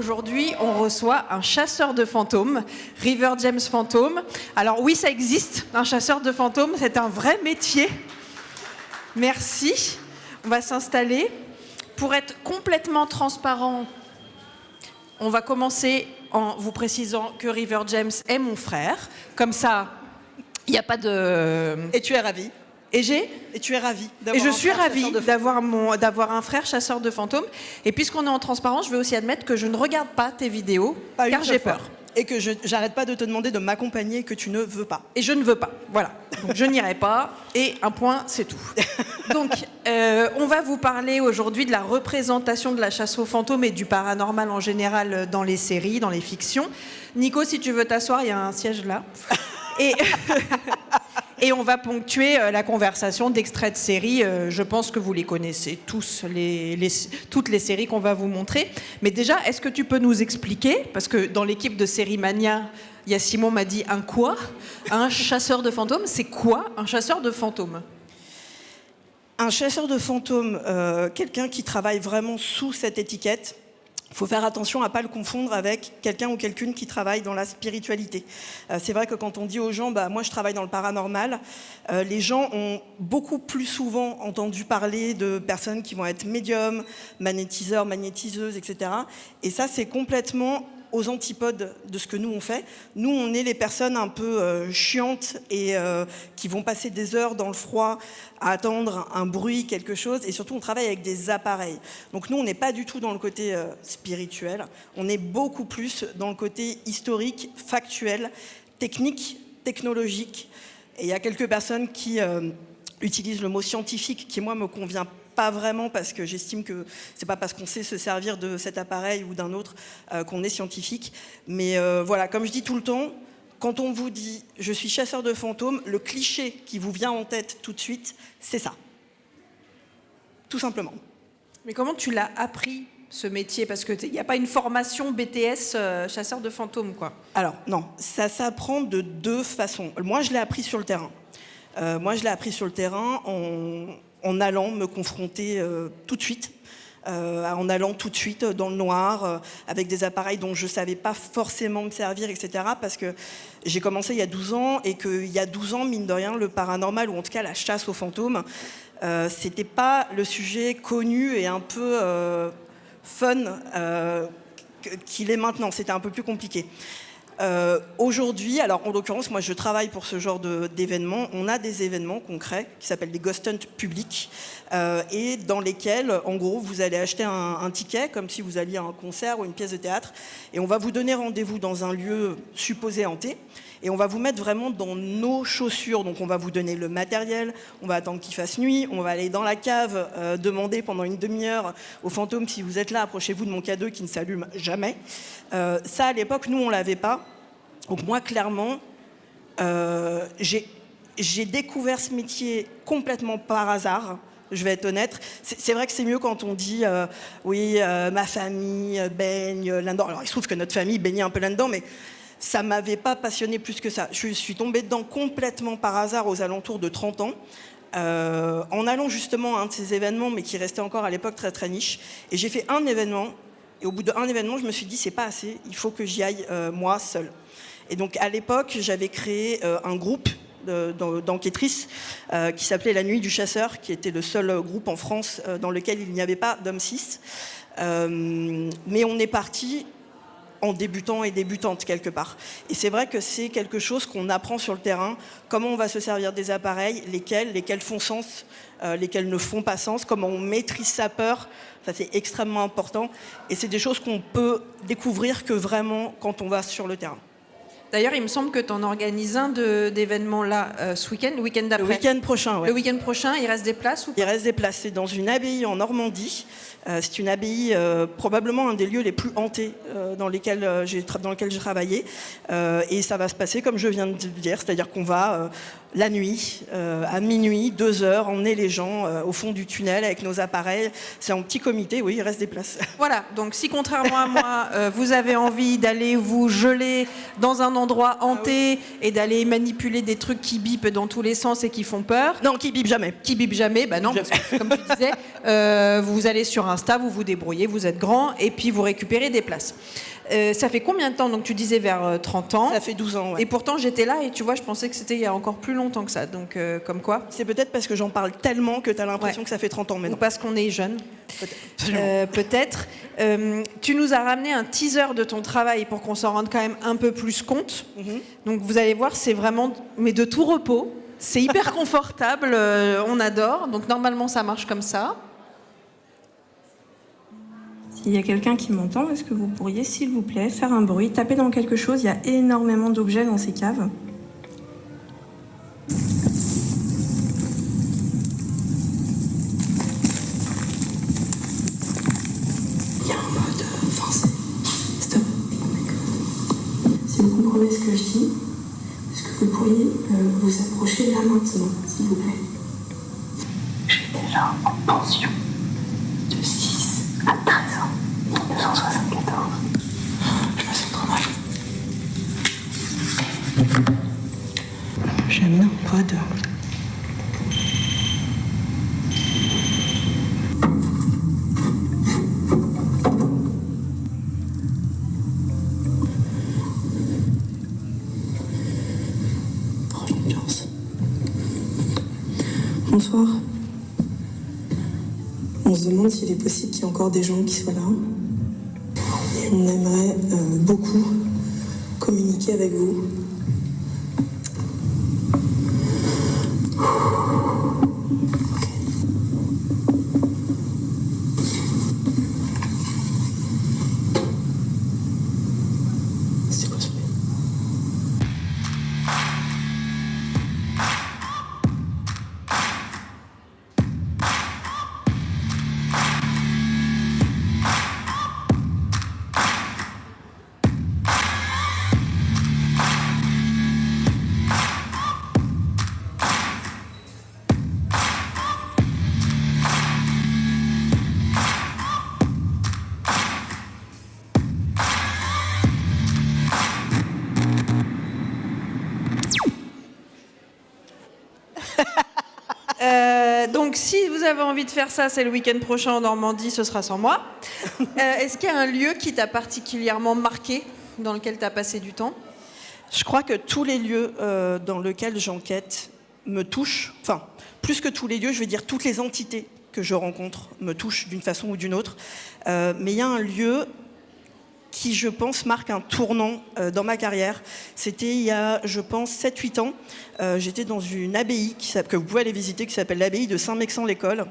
Aujourd'hui, on reçoit un chasseur de fantômes, River James Phantom. Alors oui, ça existe, un chasseur de fantômes, c'est un vrai métier. Merci. On va s'installer. Pour être complètement transparent, on va commencer en vous précisant que River James est mon frère. Comme ça, il n'y a pas de... Et tu es ravi. Et tu es ravi. Et je suis ravie d'avoir un frère chasseur de fantômes. Et puisqu'on est en transparence, je vais aussi admettre que je ne regarde pas tes vidéos, car j'ai peur. Et que j'arrête pas de te demander de m'accompagner, que tu ne veux pas. Et je ne veux pas, voilà. Donc je n'irai pas, et un point, c'est tout. Donc, on va vous parler aujourd'hui de la représentation de la chasse aux fantômes et du paranormal en général dans les séries, dans les fictions. Nico, si tu veux t'asseoir, il y a un siège là. Et on va ponctuer la conversation d'extraits de séries. Je pense que vous les connaissez tous, toutes les séries qu'on va vous montrer. Mais déjà, est-ce que tu peux nous expliquer, parce que dans l'équipe de Série Mania, il y a Simon m'a dit un quoi ? Un chasseur de fantômes, c'est quoi un chasseur de fantômes ? Un chasseur de fantômes, quelqu'un qui travaille vraiment sous cette étiquette. Il faut faire attention à ne pas le confondre avec quelqu'un ou quelqu'une qui travaille dans la spiritualité. C'est vrai que quand on dit aux gens « moi je travaille dans le paranormal », les gens ont beaucoup plus souvent entendu parler de personnes qui vont être médiums, magnétiseurs, magnétiseuses, etc. Et ça, c'est complètement aux antipodes de ce que nous on fait. Nous, on est les personnes un peu chiantes et qui vont passer des heures dans le froid à attendre un bruit, quelque chose, et surtout on travaille avec des appareils. Donc nous, on n'est pas du tout dans le côté spirituel, on est beaucoup plus dans le côté historique, factuel, technique, technologique. Et il y a quelques personnes qui utilisent le mot scientifique, qui moi me convient pas vraiment, parce que j'estime que c'est pas parce qu'on sait se servir de cet appareil ou d'un autre qu'on est scientifique. Mais voilà, comme je dis tout le temps, quand on vous dit « je suis chasseur de fantômes », le cliché qui vous vient en tête tout de suite, c'est ça. Tout simplement. Mais comment tu l'as appris, ce métier ? Parce qu'il n'y a pas une formation BTS chasseur de fantômes, quoi. Alors, non, ça s'apprend de deux façons. Moi, je l'ai appris sur le terrain. En allant me confronter tout de suite, en allant tout de suite dans le noir, avec des appareils dont je ne savais pas forcément me servir, etc. Parce que j'ai commencé il y a 12 ans, et qu'il y a 12 ans, mine de rien, le paranormal, ou en tout cas la chasse aux fantômes, c'était pas le sujet connu et un peu fun qu'il est maintenant. C'était un peu plus compliqué. Aujourd'hui, alors en l'occurrence, moi je travaille pour ce genre d'événements. On a des événements concrets qui s'appellent des ghost hunts publics et dans lesquels, en gros, vous allez acheter un ticket comme si vous alliez à un concert ou une pièce de théâtre, et on va vous donner rendez-vous dans un lieu supposé hanté. Et on va vous mettre vraiment dans nos chaussures. Donc on va vous donner le matériel, on va attendre qu'il fasse nuit, on va aller dans la cave, demander pendant une demi-heure aux fantômes: si vous êtes là, approchez-vous de mon cadeau qui ne s'allume jamais. Ça, à l'époque, nous, on ne l'avait pas. Donc moi, clairement, j'ai découvert ce métier complètement par hasard. Je vais être honnête. C'est vrai que c'est mieux quand on dit oui, ma famille baigne là-dedans. Alors il se trouve que notre famille baignait un peu là-dedans, mais ça ne m'avait pas passionné plus que ça. Je suis tombée dedans complètement par hasard aux alentours de 30 ans, en allant justement à un de ces événements, mais qui restait encore à l'époque très très niche. Et j'ai fait un événement, et au bout d'un événement, je me suis dit c'est pas assez, il faut que j'y aille moi seule. Et donc à l'époque, j'avais créé un groupe d'enquêtrices qui s'appelait La Nuit du Chasseur, qui était le seul groupe en France dans lequel il n'y avait pas d'hommes cis. Mais on est parti en débutant et débutante quelque part. Et c'est vrai que c'est quelque chose qu'on apprend sur le terrain, comment on va se servir des appareils, lesquels font sens, lesquels ne font pas sens, comment on maîtrise sa peur, ça c'est extrêmement important. Et c'est des choses qu'on peut découvrir que vraiment quand on va sur le terrain. D'ailleurs, il me semble que tu en organises un d'événements là ce week-end, le week-end d'après. Le week-end prochain, oui. Le week-end prochain, il reste des places ou pas ? Il reste des places. C'est dans une abbaye en Normandie. C'est une abbaye, probablement un des lieux les plus hantés dans lequel j'ai travaillé. Et ça va se passer comme je viens de dire, c'est-à-dire qu'on va la nuit, à minuit, 2 heures, emmener les gens au fond du tunnel avec nos appareils. C'est en petit comité, oui, il reste des places. Voilà, donc si contrairement à moi, vous avez envie d'aller vous geler dans un endroit hanté et d'aller manipuler des trucs qui bipent dans tous les sens et qui font peur. Non, qui bipent jamais. Qui bipent jamais, bah non, parce que, comme tu disais, vous allez sur Insta, vous vous débrouillez, vous êtes grand et puis vous récupérez des places. Ça fait combien de temps? Donc tu disais vers 30 ans. Ça fait 12 ans, ouais. Et pourtant j'étais là et tu vois, je pensais que c'était il y a encore plus longtemps que ça. Donc comme quoi. C'est peut-être parce que j'en parle tellement que tu as l'impression que ça fait 30 ans maintenant. Ou parce qu'on est jeune. Peut-être. Peut-être. Tu nous as ramené un teaser de ton travail pour qu'on s'en rende quand même un peu plus compte. Donc vous allez voir, c'est vraiment mais de tout repos. C'est hyper confortable, on adore. Donc normalement ça marche comme ça. S'il y a quelqu'un qui m'entend, est-ce que vous pourriez, s'il vous plaît, faire un bruit, taper dans quelque chose? Il y a énormément d'objets dans ces caves. Il y a un mode français. Stop. Si vous comprenez ce que je dis, est-ce que vous pourriez vous approcher là maintenant, s'il vous plaît? J'étais là en pension de 6 à 13 ans. 1974. Je me sens trop mal. J'ai amené un pod. Oh, l'ambiance. Bonsoir. On se demande s'il est possible qu'il y ait encore des gens qui soient là. Et on aimerait beaucoup communiquer avec vous. C'est quoi ce bruit? Donc si vous avez envie de faire ça, c'est le week-end prochain en Normandie, ce sera sans moi. Est-ce qu'il y a un lieu qui t'a particulièrement marqué, dans lequel tu as passé du temps? Je crois que tous les lieux dans lesquels j'enquête me touchent. Enfin, plus que tous les lieux, je vais dire toutes les entités que je rencontre me touchent d'une façon ou d'une autre. Mais il y a un lieu qui, je pense, marque un tournant dans ma carrière. C'était il y a, je pense, 7-8 ans. J'étais dans une abbaye que vous pouvez aller visiter, qui s'appelle l'abbaye de Saint-Mexan-l'École.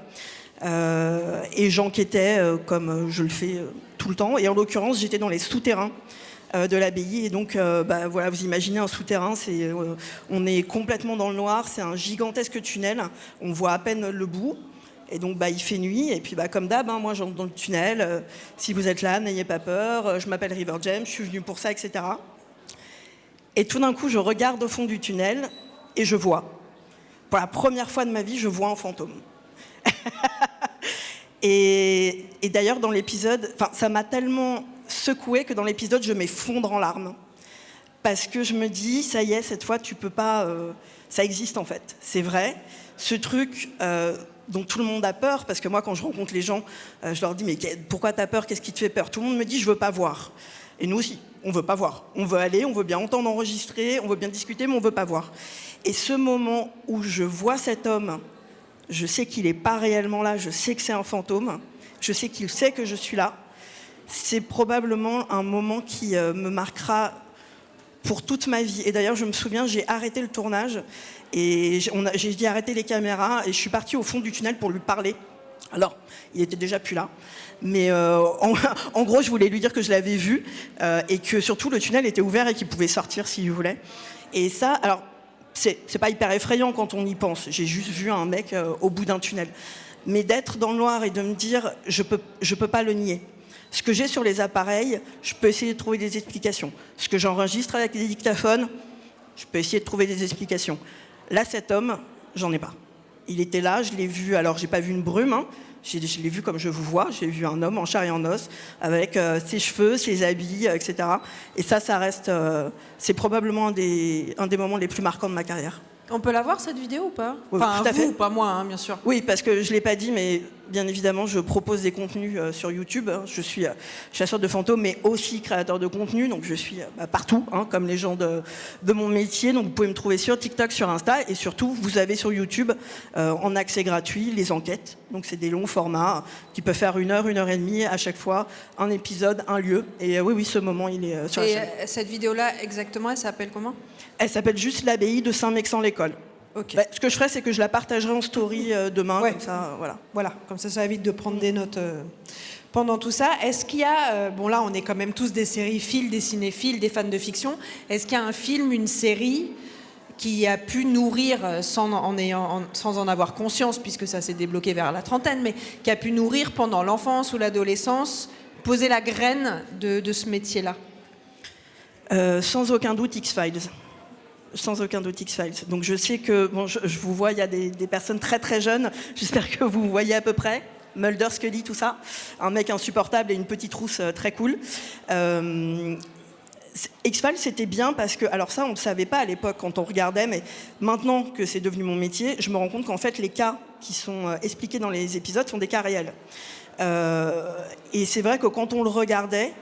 Et j'enquêtais comme je le fais tout le temps. Et en l'occurrence, j'étais dans les souterrains de l'abbaye. Et donc, voilà, vous imaginez un souterrain, on est complètement dans le noir. C'est un gigantesque tunnel. On voit à peine le bout. Et donc, il fait nuit. Et puis, comme d'hab, moi, j'entre dans le tunnel. Si vous êtes là, n'ayez pas peur. Je m'appelle River James, je suis venue pour ça, etc. Et tout d'un coup, je regarde au fond du tunnel et je vois. Pour la première fois de ma vie, je vois un fantôme. et d'ailleurs, dans l'épisode, ça m'a tellement secouée que dans l'épisode, je m'effondre en larmes. Parce que je me dis, ça y est, cette fois, tu peux pas... ça existe, en fait. C'est vrai. Ce truc... dont tout le monde a peur, parce que moi, quand je rencontre les gens, je leur dis, mais pourquoi t'as peur? Qu'est-ce qui te fait peur? Tout le monde me dit, je veux pas voir. Et nous aussi, on veut pas voir. On veut aller, on veut bien entendre enregistrer, on veut bien discuter, mais on veut pas voir. Et ce moment où je vois cet homme, je sais qu'il est pas réellement là, je sais que c'est un fantôme, je sais qu'il sait que je suis là, c'est probablement un moment qui me marquera pour toute ma vie. Et d'ailleurs, je me souviens, j'ai arrêté le tournage et j'ai dit arrêter les caméras et je suis partie au fond du tunnel pour lui parler. Alors, il était déjà plus là, mais en gros, je voulais lui dire que je l'avais vu et que surtout le tunnel était ouvert et qu'il pouvait sortir s'il voulait. Et ça, alors, c'est pas hyper effrayant quand on y pense. J'ai juste vu un mec au bout d'un tunnel. Mais d'être dans le noir et de me dire, je peux pas le nier. Ce que j'ai sur les appareils, je peux essayer de trouver des explications. Ce que j'enregistre avec les dictaphones, je peux essayer de trouver des explications. Là, cet homme, j'en ai pas. Il était là, je l'ai vu, alors j'ai pas vu une brume, hein. Je l'ai vu comme je vous vois, j'ai vu un homme en chair et en os, avec ses cheveux, ses habits, etc. Et ça reste, c'est probablement un des moments les plus marquants de ma carrière. On peut la voir cette vidéo ou pas? Oui, Enfin, tout à fait. vous, pas moi, hein, bien sûr. Oui, parce que je ne l'ai pas dit, mais bien évidemment, je propose des contenus sur YouTube. Je suis chasseur de fantômes, mais aussi créateur de contenu. Donc, je suis partout, hein, comme les gens de mon métier. Donc, vous pouvez me trouver sur TikTok, sur Insta. Et surtout, vous avez sur YouTube, en accès gratuit, les enquêtes. Donc, c'est des longs formats qui peuvent faire 1 heure, 1 heure et demie à chaque fois. Un épisode, un lieu. Et oui, ce moment, il est sur la chaîne. Et cette vidéo-là, exactement, elle s'appelle comment? Elle s'appelle juste l'abbaye de Saint-Mexan-l'École. Okay. Ce que je ferai, c'est que je la partagerai en story demain, comme ça, voilà. Voilà, comme ça évite de prendre des notes pendant tout ça. Est-ce qu'il y a, bon là on est quand même tous des sériphiles, des cinéphiles, des fans de fiction, est-ce qu'il y a un film, une série qui a pu nourrir, sans en avoir conscience, puisque ça s'est débloqué vers la trentaine, mais qui a pu nourrir pendant l'enfance ou l'adolescence, poser la graine de ce métier-là? Sans aucun doute X-Files. Sans aucun doute X-Files. Donc je sais que, bon, je vous vois, il y a des personnes très très jeunes, j'espère que vous voyez à peu près. Mulder, Scully, tout ça. Un mec insupportable et une petite rousse très cool. X-Files, c'était bien parce que, alors ça, on ne le savait pas à l'époque quand on regardait, mais maintenant que c'est devenu mon métier, je me rends compte qu'en fait, les cas qui sont expliqués dans les épisodes sont des cas réels. Et c'est vrai que quand on le regardait,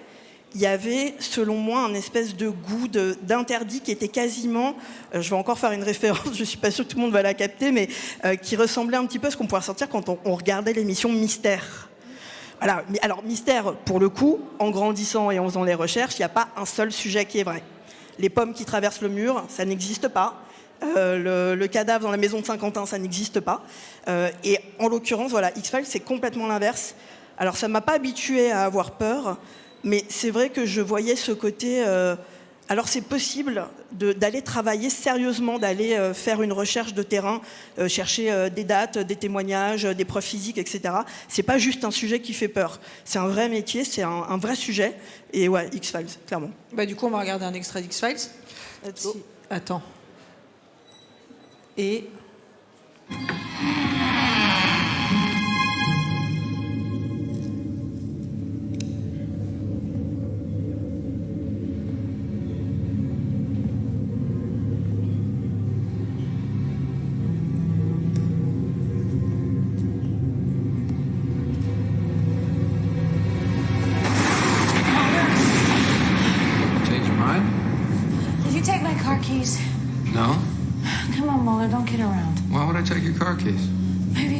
il y avait, selon moi, un espèce de goût d'interdit qui était quasiment, je vais encore faire une référence, je ne suis pas sûre que tout le monde va la capter, mais qui ressemblait un petit peu à ce qu'on pouvait ressentir quand on regardait l'émission Mystère. Voilà. Alors, Mystère, pour le coup, en grandissant et en faisant les recherches, il n'y a pas un seul sujet qui est vrai. Les pommes qui traversent le mur, ça n'existe pas. Le cadavre dans la maison de Saint-Quentin, ça n'existe pas. Et en l'occurrence, voilà, X-Files, c'est complètement l'inverse. Alors, ça ne m'a pas habituée à avoir peur, mais c'est vrai que je voyais ce côté... alors c'est possible d'aller travailler sérieusement, d'aller faire une recherche de terrain, chercher des dates, des témoignages, des preuves physiques, etc. C'est pas juste un sujet qui fait peur. C'est un vrai métier, c'est un vrai sujet. Et ouais, X-Files, clairement. Bah, du coup, on va regarder un extrait d'X-Files. Attends. Et... No? Come on, Mulder, don't kid around. Why would I take your car keys? Maybe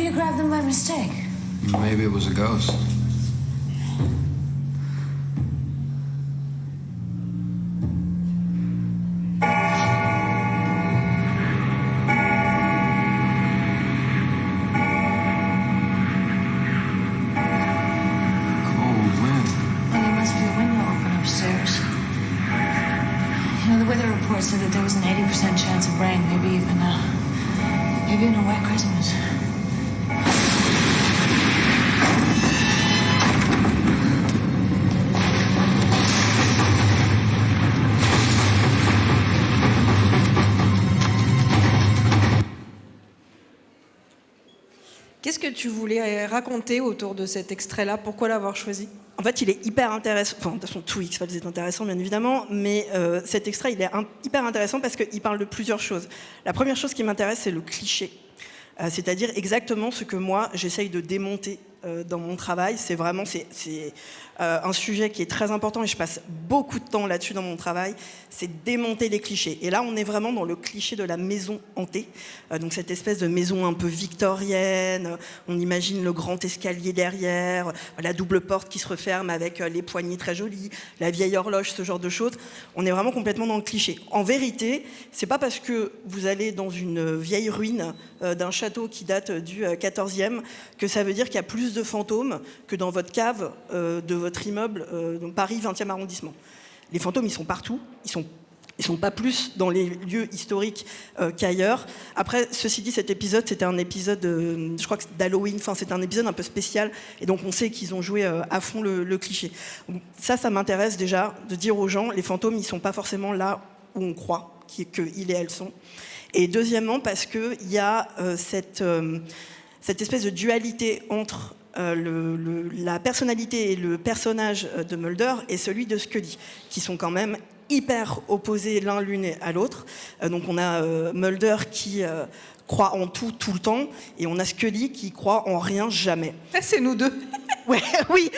you grabbed them by mistake. Maybe it was a ghost. Said that there was an 80% chance of rain, maybe even a wet Christmas. Qu'est-ce que tu voulais raconter autour de cet extrait-là? Pourquoi l'avoir choisi? En fait, il est hyper intéressant. Enfin, de toute façon, tout X-Files est intéressant, bien évidemment, mais cet extrait, il est hyper intéressant parce qu'il parle de plusieurs choses. La première chose qui m'intéresse, c'est le cliché. C'est-à-dire exactement ce que moi, j'essaye de démonter dans mon travail. C'est vraiment un sujet qui est très important et je passe beaucoup de temps là-dessus dans mon travail. C'est démonter les clichés. Et là, on est vraiment dans le cliché de la maison hantée. Donc cette espèce de maison un peu victorienne. On imagine le grand escalier derrière, la double porte qui se referme avec les poignées très jolies, la vieille horloge, ce genre de choses. On est vraiment complètement dans le cliché. En vérité, c'est pas parce que vous allez dans une vieille ruine d'un château qui date du 14e que ça veut dire qu'il y a plus de fantômes que dans votre cave de votre immeuble, donc Paris 20e arrondissement. Les fantômes, ils sont partout, ils sont Ils sont pas plus dans les lieux historiques qu'ailleurs. Après, ceci dit, cet épisode, c'était un épisode, je crois que d'Halloween, enfin, c'était un épisode un peu spécial, et donc on sait qu'ils ont joué à fond le cliché. Donc, ça m'intéresse déjà de dire aux gens, les fantômes, ils sont pas forcément là où on croit qu'ils et elles sont. Et deuxièmement, parce qu'il y a cette espèce de dualité entre la personnalité et le personnage de Mulder et celui de Scully, qui sont quand même hyper opposés l'une à l'autre. Donc on a Mulder qui croit en tout le temps, et on a Scully qui croit en rien jamais. C'est nous deux. Ouais, oui,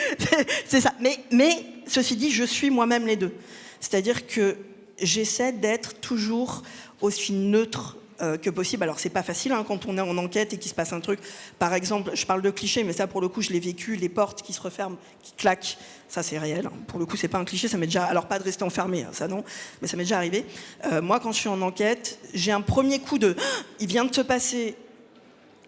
c'est ça. Mais ceci dit, je suis moi-même les deux. C'est-à-dire que j'essaie d'être toujours aussi neutre que possible. Alors c'est pas facile quand on est en enquête et qu'il se passe un truc. Par exemple, je parle de clichés, mais ça pour le coup je l'ai vécu, les portes qui se referment, qui claquent, ça c'est réel. Pour le coup c'est pas un cliché, ça m'est déjà... Alors pas de rester enfermé, ça non, mais ça m'est déjà arrivé. Moi quand je suis en enquête, j'ai un premier coup de... Il vient de se passer...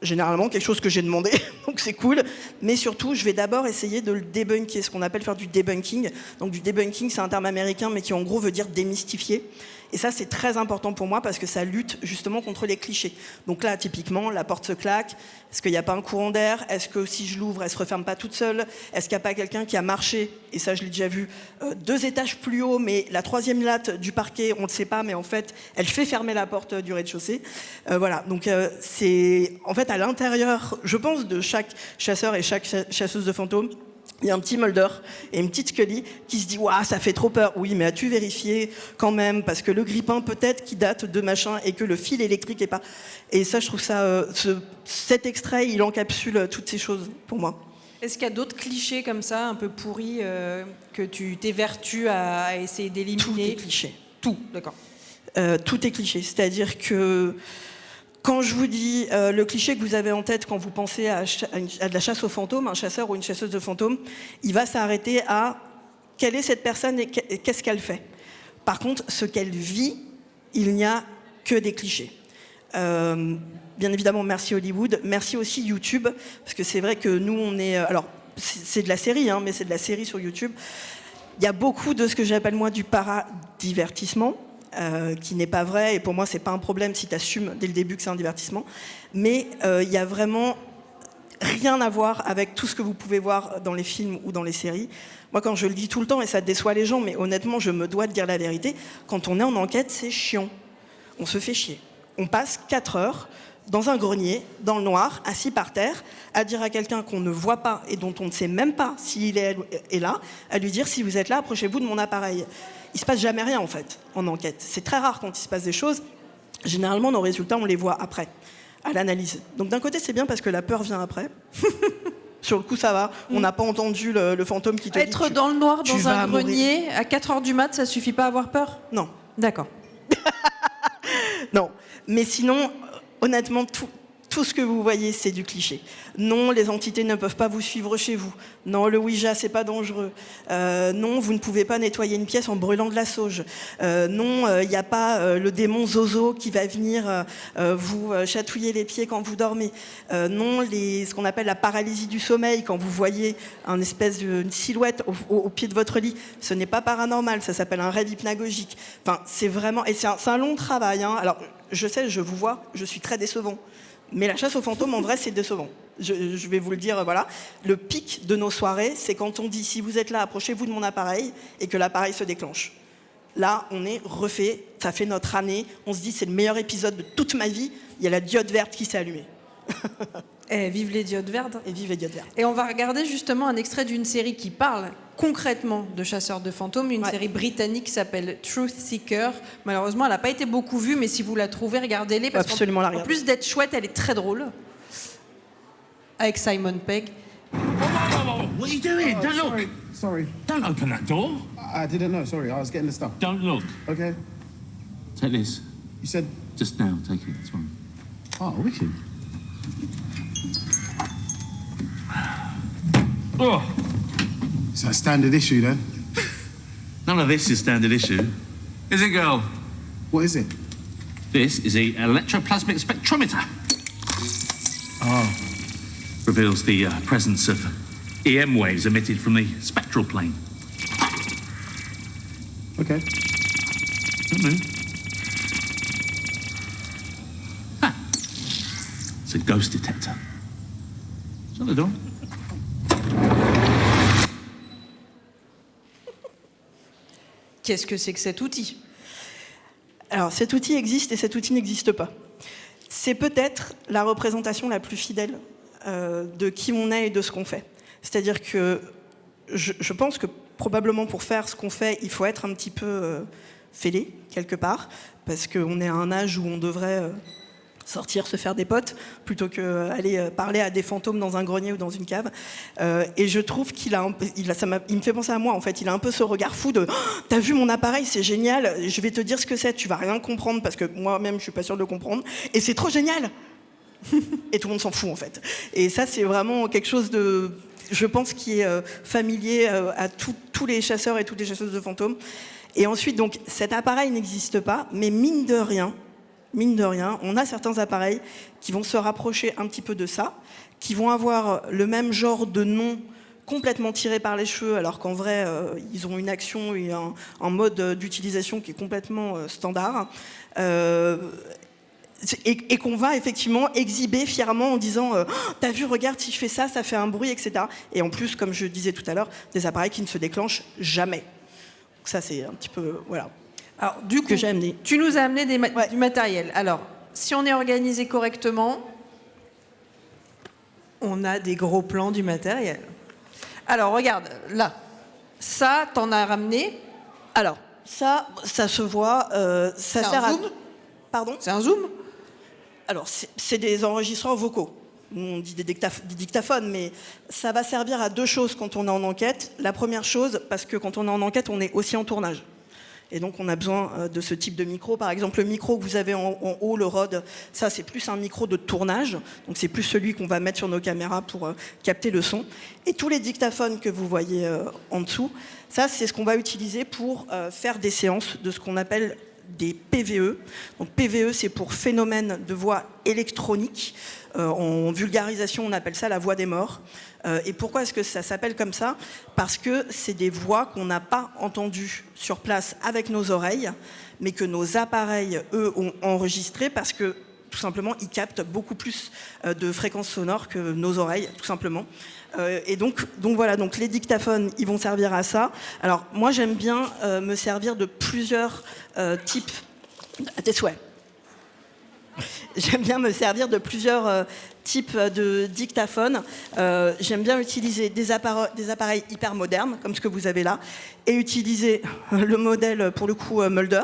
Généralement quelque chose que j'ai demandé, donc c'est cool. Mais surtout, je vais d'abord essayer de le débunker, ce qu'on appelle faire du debunking. Donc du debunking, c'est un terme américain, mais qui en gros veut dire démystifier. Et ça, c'est très important pour moi parce que ça lutte justement contre les clichés. Donc là, typiquement, la porte se claque. Est-ce qu'il n'y a pas un courant d'air? Est-ce que si je l'ouvre, elle ne se referme pas toute seule? Est-ce qu'il n'y a pas quelqu'un qui a marché? Et ça, je l'ai déjà vu 2 étages plus haut, mais la 3e latte du parquet, on ne le sait pas, mais en fait, elle fait fermer la porte du rez-de-chaussée. Voilà, donc c'est en fait à l'intérieur, je pense, de chaque chasseur et chaque chasseuse de fantômes, il y a un petit Mulder et une petite Scully qui se dit « Waouh, ça fait trop peur !» Oui, mais as-tu vérifié quand même? Parce que le grippin, peut-être, qui date de machin et que le fil électrique est pas... Et ça, je trouve ça... cet extrait, il encapsule toutes ces choses pour moi. Est-ce qu'il y a d'autres clichés comme ça, un peu pourris, que tu t'évertues à essayer d'éliminer? Tout est cliché. Tout, d'accord. Tout est cliché. C'est-à-dire que... Quand je vous dis le cliché que vous avez en tête quand vous pensez à de la chasse aux fantômes, un chasseur ou une chasseuse de fantômes, il va s'arrêter à quelle est cette personne et qu'est-ce qu'elle fait. Par contre, ce qu'elle vit, il n'y a que des clichés. Bien évidemment, merci Hollywood, merci aussi YouTube, parce que c'est vrai que nous, on est... alors, c'est de la série, mais c'est de la série sur YouTube. Il y a beaucoup de ce que j'appelle moi du paradivertissement, qui n'est pas vrai, et pour moi c'est pas un problème si tu assumes dès le début que c'est un divertissement, mais il y a vraiment rien à voir avec tout ce que vous pouvez voir dans les films ou dans les séries. Moi quand je le dis tout le temps, et ça déçoit les gens, mais honnêtement je me dois de dire la vérité, quand on est en enquête c'est chiant, on se fait chier, on passe 4 heures dans un grenier, dans le noir, assis par terre, à dire à quelqu'un qu'on ne voit pas et dont on ne sait même pas s'il est là, à lui dire si vous êtes là, approchez-vous de mon appareil. Il se passe jamais rien en fait en enquête. C'est très rare quand il se passe des choses. Généralement nos résultats on les voit après, à l'analyse. Donc d'un côté c'est bien parce que la peur vient après. Sur le coup ça va, on n'a pas entendu le fantôme qui te dit... Être dans le noir dans un grenier mourir. à 4 heures du mat, ça suffit pas à avoir peur? Non. D'accord. Non, mais sinon, honnêtement, tout ce que vous voyez, c'est du cliché. Non, les entités ne peuvent pas vous suivre chez vous. Non, le Ouija, c'est pas dangereux. Non, vous ne pouvez pas nettoyer une pièce en brûlant de la sauge. Non, il n'y a pas le démon Zozo qui va venir vous chatouiller les pieds quand vous dormez. Non, ce qu'on appelle la paralysie du sommeil, quand vous voyez une espèce de silhouette au pied de votre lit, ce n'est pas paranormal, ça s'appelle un rêve hypnagogique. Enfin, c'est vraiment... Et c'est un long travail. Alors, je sais, je vous vois, je suis très décevant. Mais la chasse aux fantômes, en vrai, c'est décevant. Je vais vous le dire, voilà. Le pic de nos soirées, c'est quand on dit « si vous êtes là, approchez-vous de mon appareil » et que l'appareil se déclenche. Là, on est refait, ça fait notre année. On se dit « c'est le meilleur épisode de toute ma vie », il y a la diode verte qui s'est allumée. Et vive les diodes vertes. Et vive les diodes vertes. Et on va regarder justement un extrait d'une série qui parle concrètement de chasseurs de fantômes, une série britannique qui s'appelle Truth Seeker. Malheureusement, elle n'a pas été beaucoup vue, mais si vous la trouvez, regardez-les. Parce absolument la en regarder. plus d'être chouette, elle est très drôle. Avec Simon Pegg. What are you doing? Don't look. Sorry. Don't open that door. I didn't know. Sorry, I was getting the stuff. Don't look. Okay. Take this. You said... Just now, take it. This one. Oh, wicked. Oh, Is that a standard issue then? none of this is standard issue. Is it, girl? What is it? This is the electroplasmic spectrometer. Oh. Reveals the presence of EM waves emitted from the spectral plane. Okay. Don't move. Ah! It's a ghost detector. Shut the door. Qu'est-ce que c'est que cet outil? Alors, cet outil existe et cet outil n'existe pas. C'est peut-être la représentation la plus fidèle de qui on est et de ce qu'on fait. C'est-à-dire que je pense que probablement pour faire ce qu'on fait, il faut être un petit peu fêlé, quelque part, parce qu'on est à un âge où on devrait sortir, se faire des potes, plutôt qu'aller parler à des fantômes dans un grenier ou dans une cave. Et je trouve qu'il il me fait penser à moi, en fait. Il a un peu ce regard fou de oh, « T'as vu mon appareil, c'est génial, je vais te dire ce que c'est, tu vas rien comprendre, parce que moi-même, je suis pas sûre de le comprendre, et c'est trop génial !» Et tout le monde s'en fout, en fait. Et ça, c'est vraiment quelque chose de... Je pense qui est familier à tous les chasseurs et toutes les chasseuses de fantômes. Et ensuite, donc, cet appareil n'existe pas, mais mine de rien, on a certains appareils qui vont se rapprocher un petit peu de ça, qui vont avoir le même genre de nom complètement tiré par les cheveux, alors qu'en vrai, ils ont une action et un mode d'utilisation qui est complètement standard. Et qu'on va effectivement exhiber fièrement en disant t'as vu, regarde, si je fais ça, ça fait un bruit, etc. Et en plus, comme je disais tout à l'heure, des appareils qui ne se déclenchent jamais. Donc ça, c'est un petit peu... Voilà. Alors, du coup, que j'ai amené. Tu nous as amené du matériel. Alors, si on est organisé correctement, on a des gros plans du matériel. Alors, regarde, là. Ça, t'en as ramené. Alors, ça se voit. Ça sert un à... zoom ? Pardon ? C'est un zoom ? Alors, c'est des enregistreurs vocaux. On dit des dictaphones, mais ça va servir à deux choses quand on est en enquête. La première chose, parce que quand on est en enquête, on est aussi en tournage. Et donc, on a besoin de ce type de micro. Par exemple, le micro que vous avez en haut, le Rode, ça, c'est plus un micro de tournage. Donc, c'est plus celui qu'on va mettre sur nos caméras pour capter le son. Et tous les dictaphones que vous voyez en dessous, ça, c'est ce qu'on va utiliser pour faire des séances de ce qu'on appelle des PVE. Donc, PVE, c'est pour phénomène de voix électronique. En vulgarisation, on appelle ça la voix des morts. Et pourquoi est-ce que ça s'appelle comme ça ? Parce que c'est des voix qu'on n'a pas entendues sur place avec nos oreilles, mais que nos appareils, eux, ont enregistrées parce que, tout simplement, ils captent beaucoup plus de fréquences sonores que nos oreilles, tout simplement. Et donc voilà, donc les dictaphones, ils vont servir à ça. Alors, moi, j'aime bien me servir de plusieurs types... À tes souhaits. J'aime bien me servir de plusieurs types de dictaphones. J'aime bien utiliser des appareils hyper modernes, comme ce que vous avez là, et utiliser le modèle, pour le coup, Mulder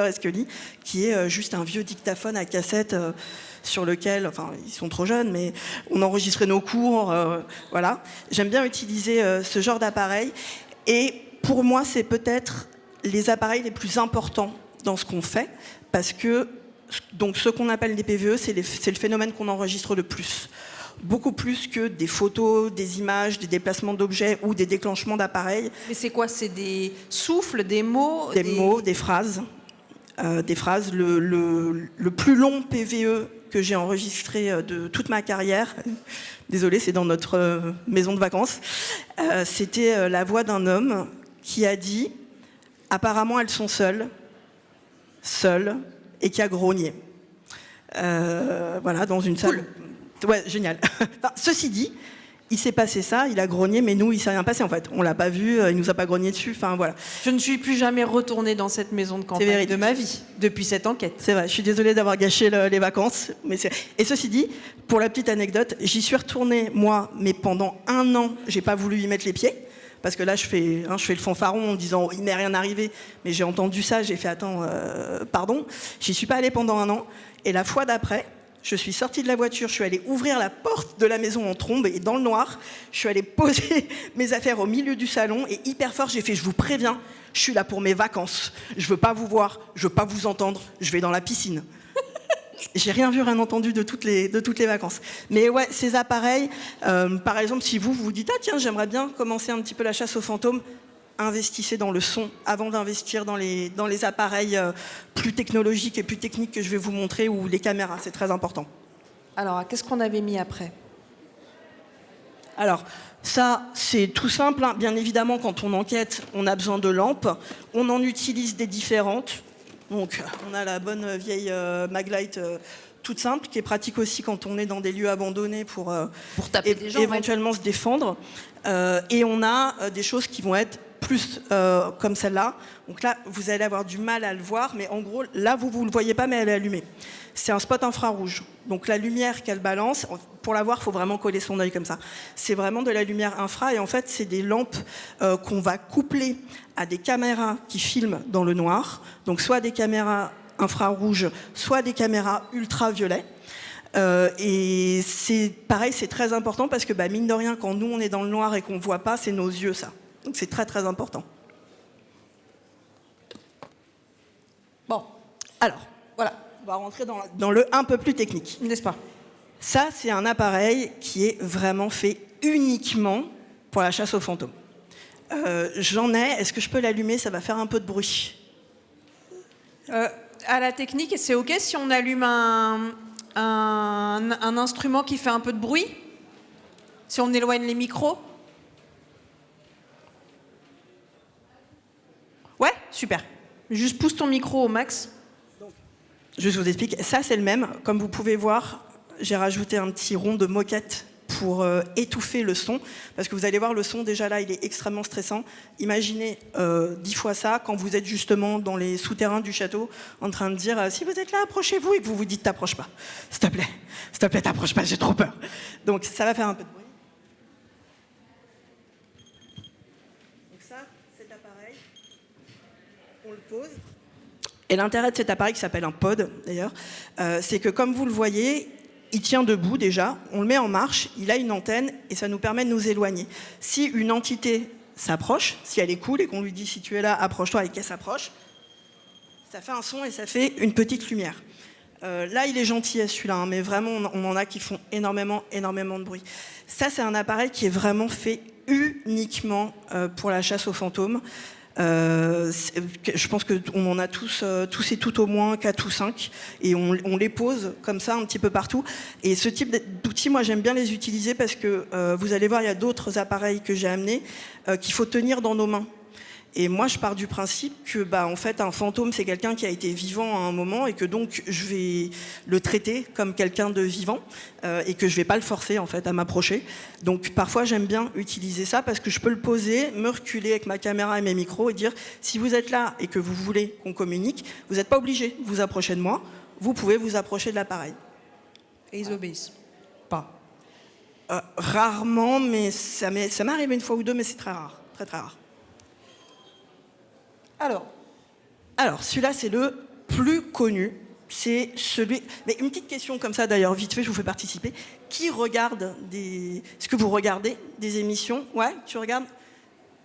et Scully, qui est juste un vieux dictaphone à cassette sur lequel, enfin, ils sont trop jeunes, mais on enregistrait nos cours, voilà. J'aime bien utiliser ce genre d'appareil. Et pour moi, c'est peut-être les appareils les plus importants dans ce qu'on fait, parce que donc ce qu'on appelle les PVE, c'est le phénomène qu'on enregistre le plus. Beaucoup plus que des photos, des images, des déplacements d'objets ou des déclenchements d'appareils. Mais c'est quoi ? C'est des souffles, des mots ? Des mots, des phrases. Le plus long PVE que j'ai enregistré de toute ma carrière, désolé, c'est dans notre maison de vacances, c'était la voix d'un homme qui a dit « Apparemment, elles sont seules, et qui a grogné. » Voilà, dans une salle. Cool. Ouais, génial. Enfin, ceci dit, il s'est passé ça, il a grogné, mais nous, il s'est rien passé en fait. On l'a pas vu, il nous a pas grogné dessus. Enfin voilà. Je ne suis plus jamais retournée dans cette maison de campagne de ma vie depuis cette enquête. C'est vrai. Je suis désolée d'avoir gâché les vacances, mais et ceci dit, pour la petite anecdote, j'y suis retournée moi, mais pendant 1 an, j'ai pas voulu y mettre les pieds. Parce que là, je fais le fanfaron en disant oh, « il m'est rien arrivé », mais j'ai entendu ça, j'ai fait « attends, pardon ». J'y suis pas allée pendant 1 an, et la fois d'après, je suis sortie de la voiture, je suis allée ouvrir la porte de la maison en trombe, et dans le noir, je suis allée poser mes affaires au milieu du salon, et hyper fort, j'ai fait « je vous préviens, je suis là pour mes vacances, je veux pas vous voir, je veux pas vous entendre, je vais dans la piscine ». J'ai rien vu, rien entendu de toutes les vacances. Mais ouais, ces appareils, par exemple, si vous vous dites « ah tiens, j'aimerais bien commencer un petit peu la chasse aux fantômes », investissez dans le son avant d'investir dans les appareils plus technologiques et plus techniques que je vais vous montrer, ou les caméras, c'est très important. Alors, qu'est-ce qu'on avait mis après ? Alors, ça, c'est tout simple, hein. Bien évidemment, quand on enquête, on a besoin de lampes. On en utilise des différentes. Donc on a la bonne vieille Maglite toute simple, qui est pratique aussi quand on est dans des lieux abandonnés pour taper des gens, éventuellement se défendre. Et on a des choses qui vont être plus comme celle-là. Donc là, vous allez avoir du mal à le voir, mais en gros, là, vous ne le voyez pas, mais elle est allumée. C'est un spot infrarouge. Donc la lumière qu'elle balance, pour la voir, il faut vraiment coller son œil comme ça. C'est vraiment de la lumière infra, et en fait, c'est des lampes qu'on va coupler à des caméras qui filment dans le noir. Donc soit des caméras infrarouges, soit des caméras ultraviolets. Et c'est pareil, c'est très important parce que mine de rien, quand nous on est dans le noir et qu'on ne voit pas, c'est nos yeux, ça. Donc c'est très très important. Bon, alors, voilà, on va rentrer dans le un peu plus technique. N'est-ce pas? Ça, c'est un appareil qui est vraiment fait uniquement pour la chasse aux fantômes. J'en ai, est-ce que je peux l'allumer? Ça va faire un peu de bruit. À la technique, c'est OK si on allume un instrument qui fait un peu de bruit? Si on éloigne les micros? Ouais, super. Juste pousse ton micro au max. Je vous explique. Ça, c'est le même. Comme vous pouvez voir, j'ai rajouté un petit rond de moquette pour étouffer le son. Parce que vous allez voir, le son, déjà là, il est extrêmement stressant. Imaginez 10 fois ça quand vous êtes justement dans les souterrains du château en train de dire si vous êtes là, approchez-vous, et que vous vous dites t'approches pas. S'il te plaît, t'approches pas, j'ai trop peur. Donc ça va faire un peu de bruit. Donc ça, cet appareil, on le pose. Et l'intérêt de cet appareil, qui s'appelle un pod d'ailleurs, c'est que comme vous le voyez, il tient debout déjà, on le met en marche, il a une antenne et ça nous permet de nous éloigner. Si une entité s'approche, si elle est cool et qu'on lui dit si tu es là, approche-toi et qu'elle s'approche, ça fait un son et ça fait une petite lumière. Là, il est gentil celui-là, hein, mais vraiment, on en a qui font énormément de bruit. Ça, c'est un appareil qui est vraiment fait uniquement pour la chasse aux fantômes. Je pense qu'on en a tous et toutes au moins 4 ou 5 et on les pose comme ça un petit peu partout. Et ce type d'outils, moi j'aime bien les utiliser parce que vous allez voir, il y a d'autres appareils que j'ai amenés qu'il faut tenir dans nos mains. Et moi, je pars du principe que, en fait, un fantôme, c'est quelqu'un qui a été vivant à un moment et que donc je vais le traiter comme quelqu'un de vivant et que je vais pas le forcer en fait à m'approcher. Donc parfois, j'aime bien utiliser ça parce que je peux le poser, me reculer avec ma caméra et mes micros et dire si vous êtes là et que vous voulez qu'on communique, vous n'êtes pas obligé de vous approcher de moi. Vous pouvez vous approcher de l'appareil. Et ils obéissent pas? Rarement, mais ça m'est arrivé une fois ou deux, mais c'est très rare, très très rare. Alors, celui-là, c'est le plus connu. C'est celui... Mais une petite question comme ça, d'ailleurs, vite fait, je vous fais participer. Qui regarde des... Est-ce que vous regardez des émissions? Ouais, tu regardes?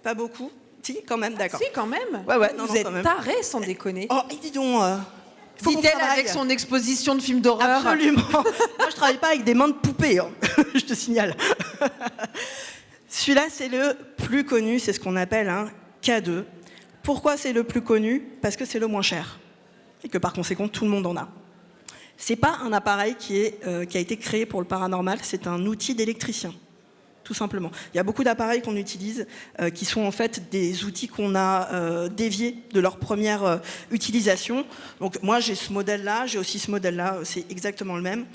Pas beaucoup? Si, quand même, d'accord. Si, quand même. Ouais, Vous êtes tarés, sans déconner. Oh, dis donc... Dit-elle avec son exposition de films d'horreur. Absolument. Moi, je travaille pas avec des mains de poupée, hein. Je te signale. Celui-là, c'est le plus connu, c'est ce qu'on appelle un K2. Pourquoi c'est le plus connu? Parce que c'est le moins cher et que par conséquent tout le monde en a. C'est pas un appareil qui a été créé pour le paranormal, c'est un outil d'électricien, tout simplement. Il y a beaucoup d'appareils qu'on utilise qui sont en fait des outils qu'on a déviés de leur première utilisation. Donc moi j'ai ce modèle-là, j'ai aussi ce modèle-là, c'est exactement le même.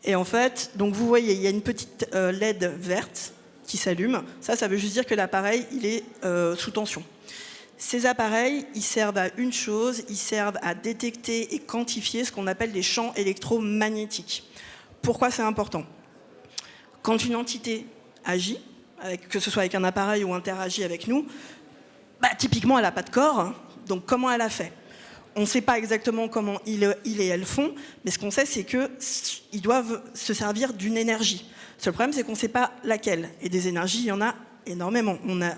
Et en fait, donc vous voyez, il y a une petite LED verte qui s'allume. Ça veut juste dire que l'appareil il est sous tension. Ces appareils, ils servent à une chose, ils servent à détecter et quantifier ce qu'on appelle les champs électromagnétiques. Pourquoi c'est important? Quand une entité agit, que ce soit avec un appareil ou interagit avec nous, typiquement elle n'a pas de corps, donc comment elle a fait? On ne sait pas exactement comment ils et elles font, mais ce qu'on sait c'est qu'ils doivent se servir d'une énergie. Le seul problème c'est qu'on ne sait pas laquelle, et des énergies il y en a énormément. On a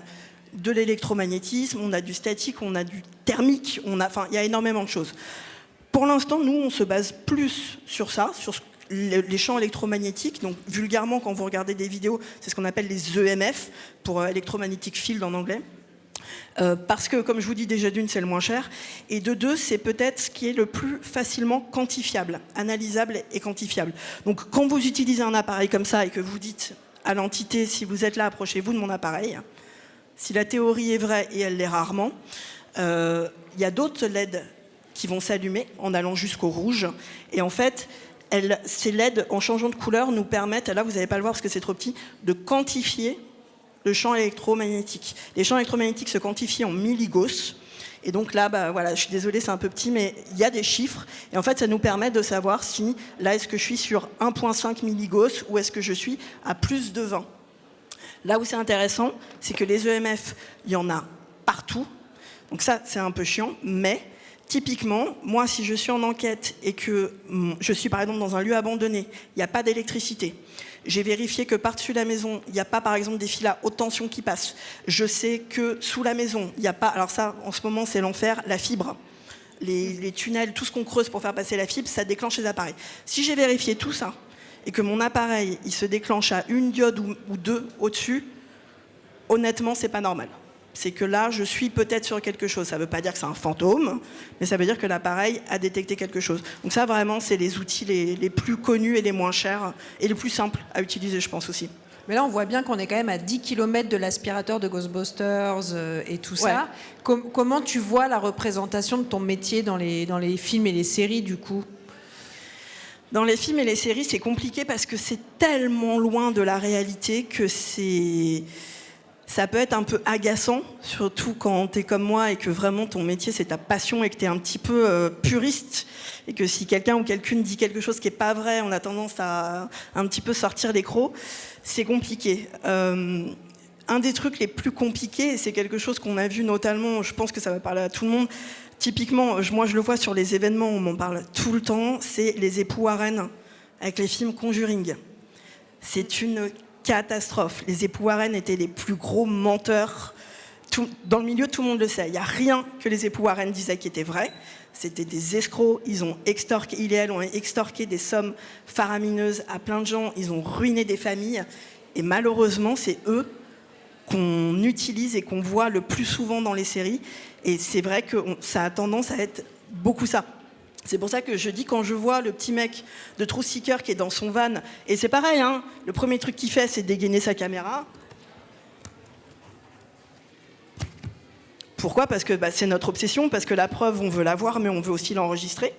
de l'électromagnétisme, on a du statique, on a du thermique, il y a énormément de choses. Pour l'instant, nous, on se base plus sur ça, sur les champs électromagnétiques. Donc, vulgairement, quand vous regardez des vidéos, c'est ce qu'on appelle les EMF, pour Electromagnetic Field en anglais. Parce que, comme je vous dis, déjà d'une, c'est le moins cher. Et de deux, c'est peut-être ce qui est le plus facilement quantifiable, analysable et quantifiable. Donc, quand vous utilisez un appareil comme ça et que vous dites à l'entité, si vous êtes là, approchez-vous de mon appareil. Si la théorie est vraie, et elle l'est rarement, il y a d'autres LED qui vont s'allumer en allant jusqu'au rouge. Et en fait, ces LED, en changeant de couleur, nous permettent, là vous n'allez pas le voir parce que c'est trop petit, de quantifier le champ électromagnétique. Les champs électromagnétiques se quantifient en milligauss. Et donc là, voilà, je suis désolée, c'est un peu petit, mais il y a des chiffres. Et en fait, ça nous permet de savoir si, là, est-ce que je suis sur 1,5 milligauss ou est-ce que je suis à plus de 20. Là où c'est intéressant, c'est que les EMF, il y en a partout. Donc ça, c'est un peu chiant, mais typiquement, moi, si je suis en enquête et que je suis, par exemple, dans un lieu abandonné, il n'y a pas d'électricité, j'ai vérifié que par-dessus la maison, il n'y a pas, par exemple, des fils à haute tension qui passent. Je sais que sous la maison, il n'y a pas... Alors ça, en ce moment, c'est l'enfer, la fibre. Les tunnels, tout ce qu'on creuse pour faire passer la fibre, ça déclenche les appareils. Si j'ai vérifié tout ça, et que mon appareil, il se déclenche à une diode ou deux au-dessus, honnêtement, c'est pas normal. C'est que là, je suis peut-être sur quelque chose. Ça ne veut pas dire que c'est un fantôme, mais ça veut dire que l'appareil a détecté quelque chose. Donc ça, vraiment, c'est les outils les plus connus et les moins chers, et les plus simples à utiliser, je pense aussi. Mais là, on voit bien qu'on est quand même à 10 km de l'aspirateur de Ghostbusters et tout ça. Ouais. Comment tu vois la représentation de ton métier dans les films et les séries, du coup ? Dans les films et les séries, c'est compliqué parce que c'est tellement loin de la réalité que ça peut être un peu agaçant, surtout quand t'es comme moi et que vraiment ton métier c'est ta passion et que t'es un petit peu puriste et que si quelqu'un ou quelqu'une dit quelque chose qui est pas vrai, on a tendance à un petit peu sortir les crocs, c'est compliqué. Un des trucs les plus compliqués, et c'est quelque chose qu'on a vu notamment, je pense que ça va parler à tout le monde, typiquement, moi je le vois sur les événements, on m'en parle tout le temps, c'est les époux Warren avec les films Conjuring. C'est une catastrophe. Les époux Warren étaient les plus gros menteurs. Dans le milieu, tout le monde le sait. Il n'y a rien que les époux Warren disaient qui était vrai. C'était des escrocs. Ils et elles ont extorqué des sommes faramineuses à plein de gens. Ils ont ruiné des familles. Et malheureusement, c'est eux qu'on utilise et qu'on voit le plus souvent dans les séries. Et c'est vrai que ça a tendance à être beaucoup ça. C'est pour ça que je dis, quand je vois le petit mec de Truth Seeker qui est dans son van, et c'est pareil, hein, le premier truc qu'il fait, c'est dégainer sa caméra. Pourquoi ? Parce que c'est notre obsession, parce que la preuve, on veut la voir, mais on veut aussi l'enregistrer.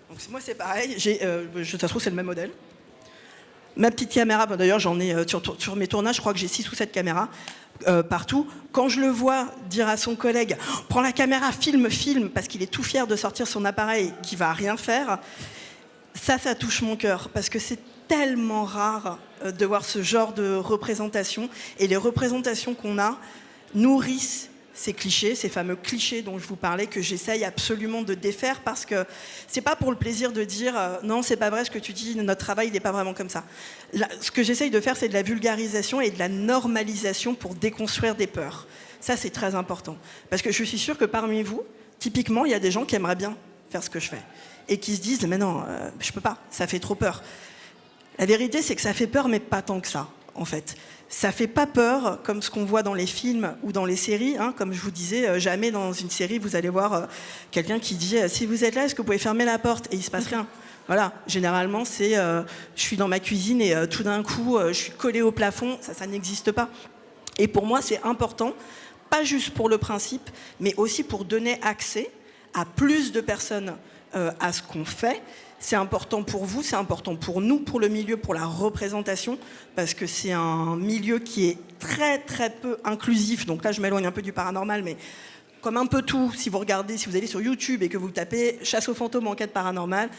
Donc moi, c'est pareil, ça se trouve, c'est le même modèle. Ma petite caméra, d'ailleurs, j'en ai sur mes tournages, je crois que j'ai 6 ou 7 caméras. Partout. Quand je le vois dire à son collègue « Prends la caméra, filme », parce qu'il est tout fier de sortir son appareil qui va rien faire, ça touche mon cœur, parce que c'est tellement rare de voir ce genre de représentation, et les représentations qu'on a nourrissent ces clichés, ces fameux clichés dont je vous parlais, que j'essaye absolument de défaire, parce que c'est pas pour le plaisir de dire non, c'est pas vrai ce que tu dis, notre travail n'est pas vraiment comme ça. Là, ce que j'essaye de faire, c'est de la vulgarisation et de la normalisation pour déconstruire des peurs. Ça, c'est très important. Parce que je suis sûre que parmi vous, typiquement, il y a des gens qui aimeraient bien faire ce que je fais et qui se disent mais non, je peux pas, ça fait trop peur. La vérité, c'est que ça fait peur, mais pas tant que ça, en fait. Ça fait pas peur, comme ce qu'on voit dans les films ou dans les séries. Hein, comme je vous disais, jamais dans une série, vous allez voir quelqu'un qui dit « Si vous êtes là, est-ce que vous pouvez fermer la porte ?» Et il se passe rien. Voilà, généralement, c'est je suis dans ma cuisine et tout d'un coup, je suis collée au plafond. Ça n'existe pas. Et pour moi, c'est important, pas juste pour le principe, mais aussi pour donner accès à plus de personnes à ce qu'on fait. C'est important pour vous, c'est important pour nous, pour le milieu, pour la représentation, parce que c'est un milieu qui est très très peu inclusif. Donc là, je m'éloigne un peu du paranormal, mais comme un peu tout, si vous allez sur YouTube et que vous tapez « Chasse aux fantômes, enquête paranormale »,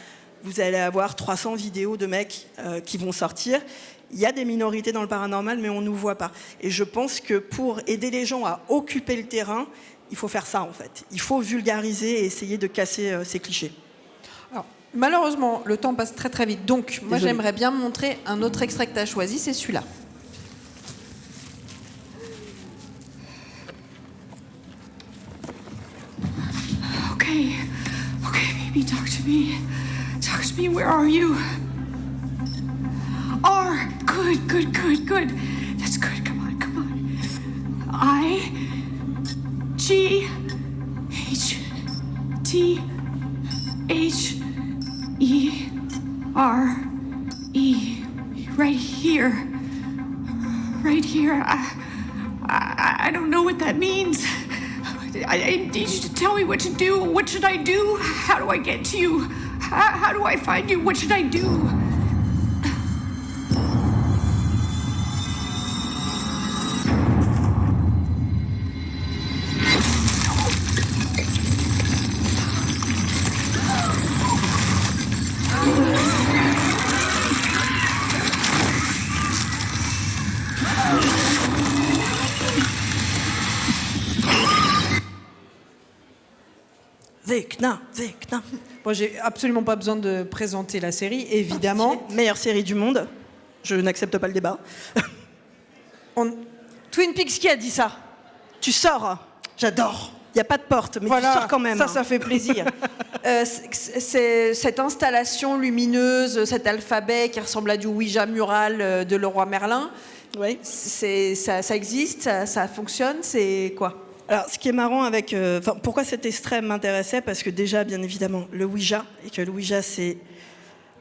vous allez avoir 300 vidéos de mecs qui vont sortir. Il y a des minorités dans le paranormal, mais on ne nous voit pas. Et je pense que pour aider les gens à occuper le terrain, il faut faire ça en fait. Il faut vulgariser et essayer de casser ces clichés. Alors, malheureusement, le temps passe très très vite. Donc, moi, j'aimerais bien montrer un autre extrait que tu as choisi, c'est celui-là. Okay, baby, talk to me. Talk to me, where are you? R, good. That's good, come on. I, G, H, T, H, E, R, E. Right here. I don't know what that means. I need you to tell me what to do. What should I do? How do I get to you? How do I find you? What should I do? Vecna, Vecna. Bon, j'ai absolument pas besoin de présenter la série, évidemment. Meilleure série du monde. Je n'accepte pas le débat. Twin Peaks, qui a dit ça? Tu sors. J'adore. Il n'y a pas de porte, mais tu sors quand même. Ça fait plaisir. C'est cette installation lumineuse, cet alphabet qui ressemble à du Ouija mural de Leroy Merlin. Oui. Ça existe, ça fonctionne, c'est quoi? Alors, ce qui est marrant avec... pourquoi cet extrait m'intéressait? Parce que déjà, bien évidemment, le Ouija, et que le Ouija, c'est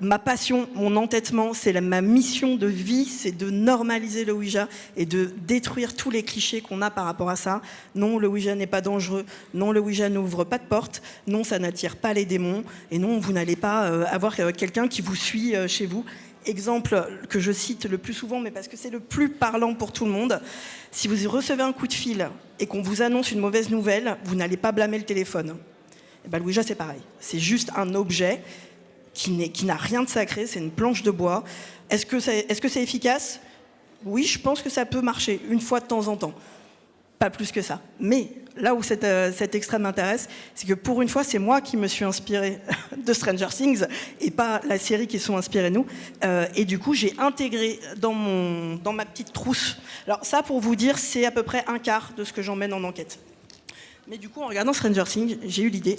ma passion, mon entêtement, c'est ma mission de vie, c'est de normaliser le Ouija et de détruire tous les clichés qu'on a par rapport à ça. Non, le Ouija n'est pas dangereux. Non, le Ouija n'ouvre pas de porte. Non, ça n'attire pas les démons. Et non, vous n'allez pas avoir quelqu'un qui vous suit chez vous. Exemple que je cite le plus souvent, mais parce que c'est le plus parlant pour tout le monde. Si vous recevez un coup de fil et qu'on vous annonce une mauvaise nouvelle, vous n'allez pas blâmer le téléphone. Et ben, le Ouija, c'est pareil. C'est juste un objet qui n'a rien de sacré, c'est une planche de bois. Est-ce que c'est efficace? Oui, je pense que ça peut marcher, une fois de temps en temps. Pas plus que ça. Mais là où cet extrait m'intéresse, c'est que pour une fois, c'est moi qui me suis inspirée de Stranger Things et pas la série qui sont inspirées nous. Et du coup, j'ai intégré dans ma petite trousse. Alors ça, pour vous dire, c'est à peu près un quart de ce que j'emmène en enquête. Mais du coup, en regardant Stranger Things, j'ai eu l'idée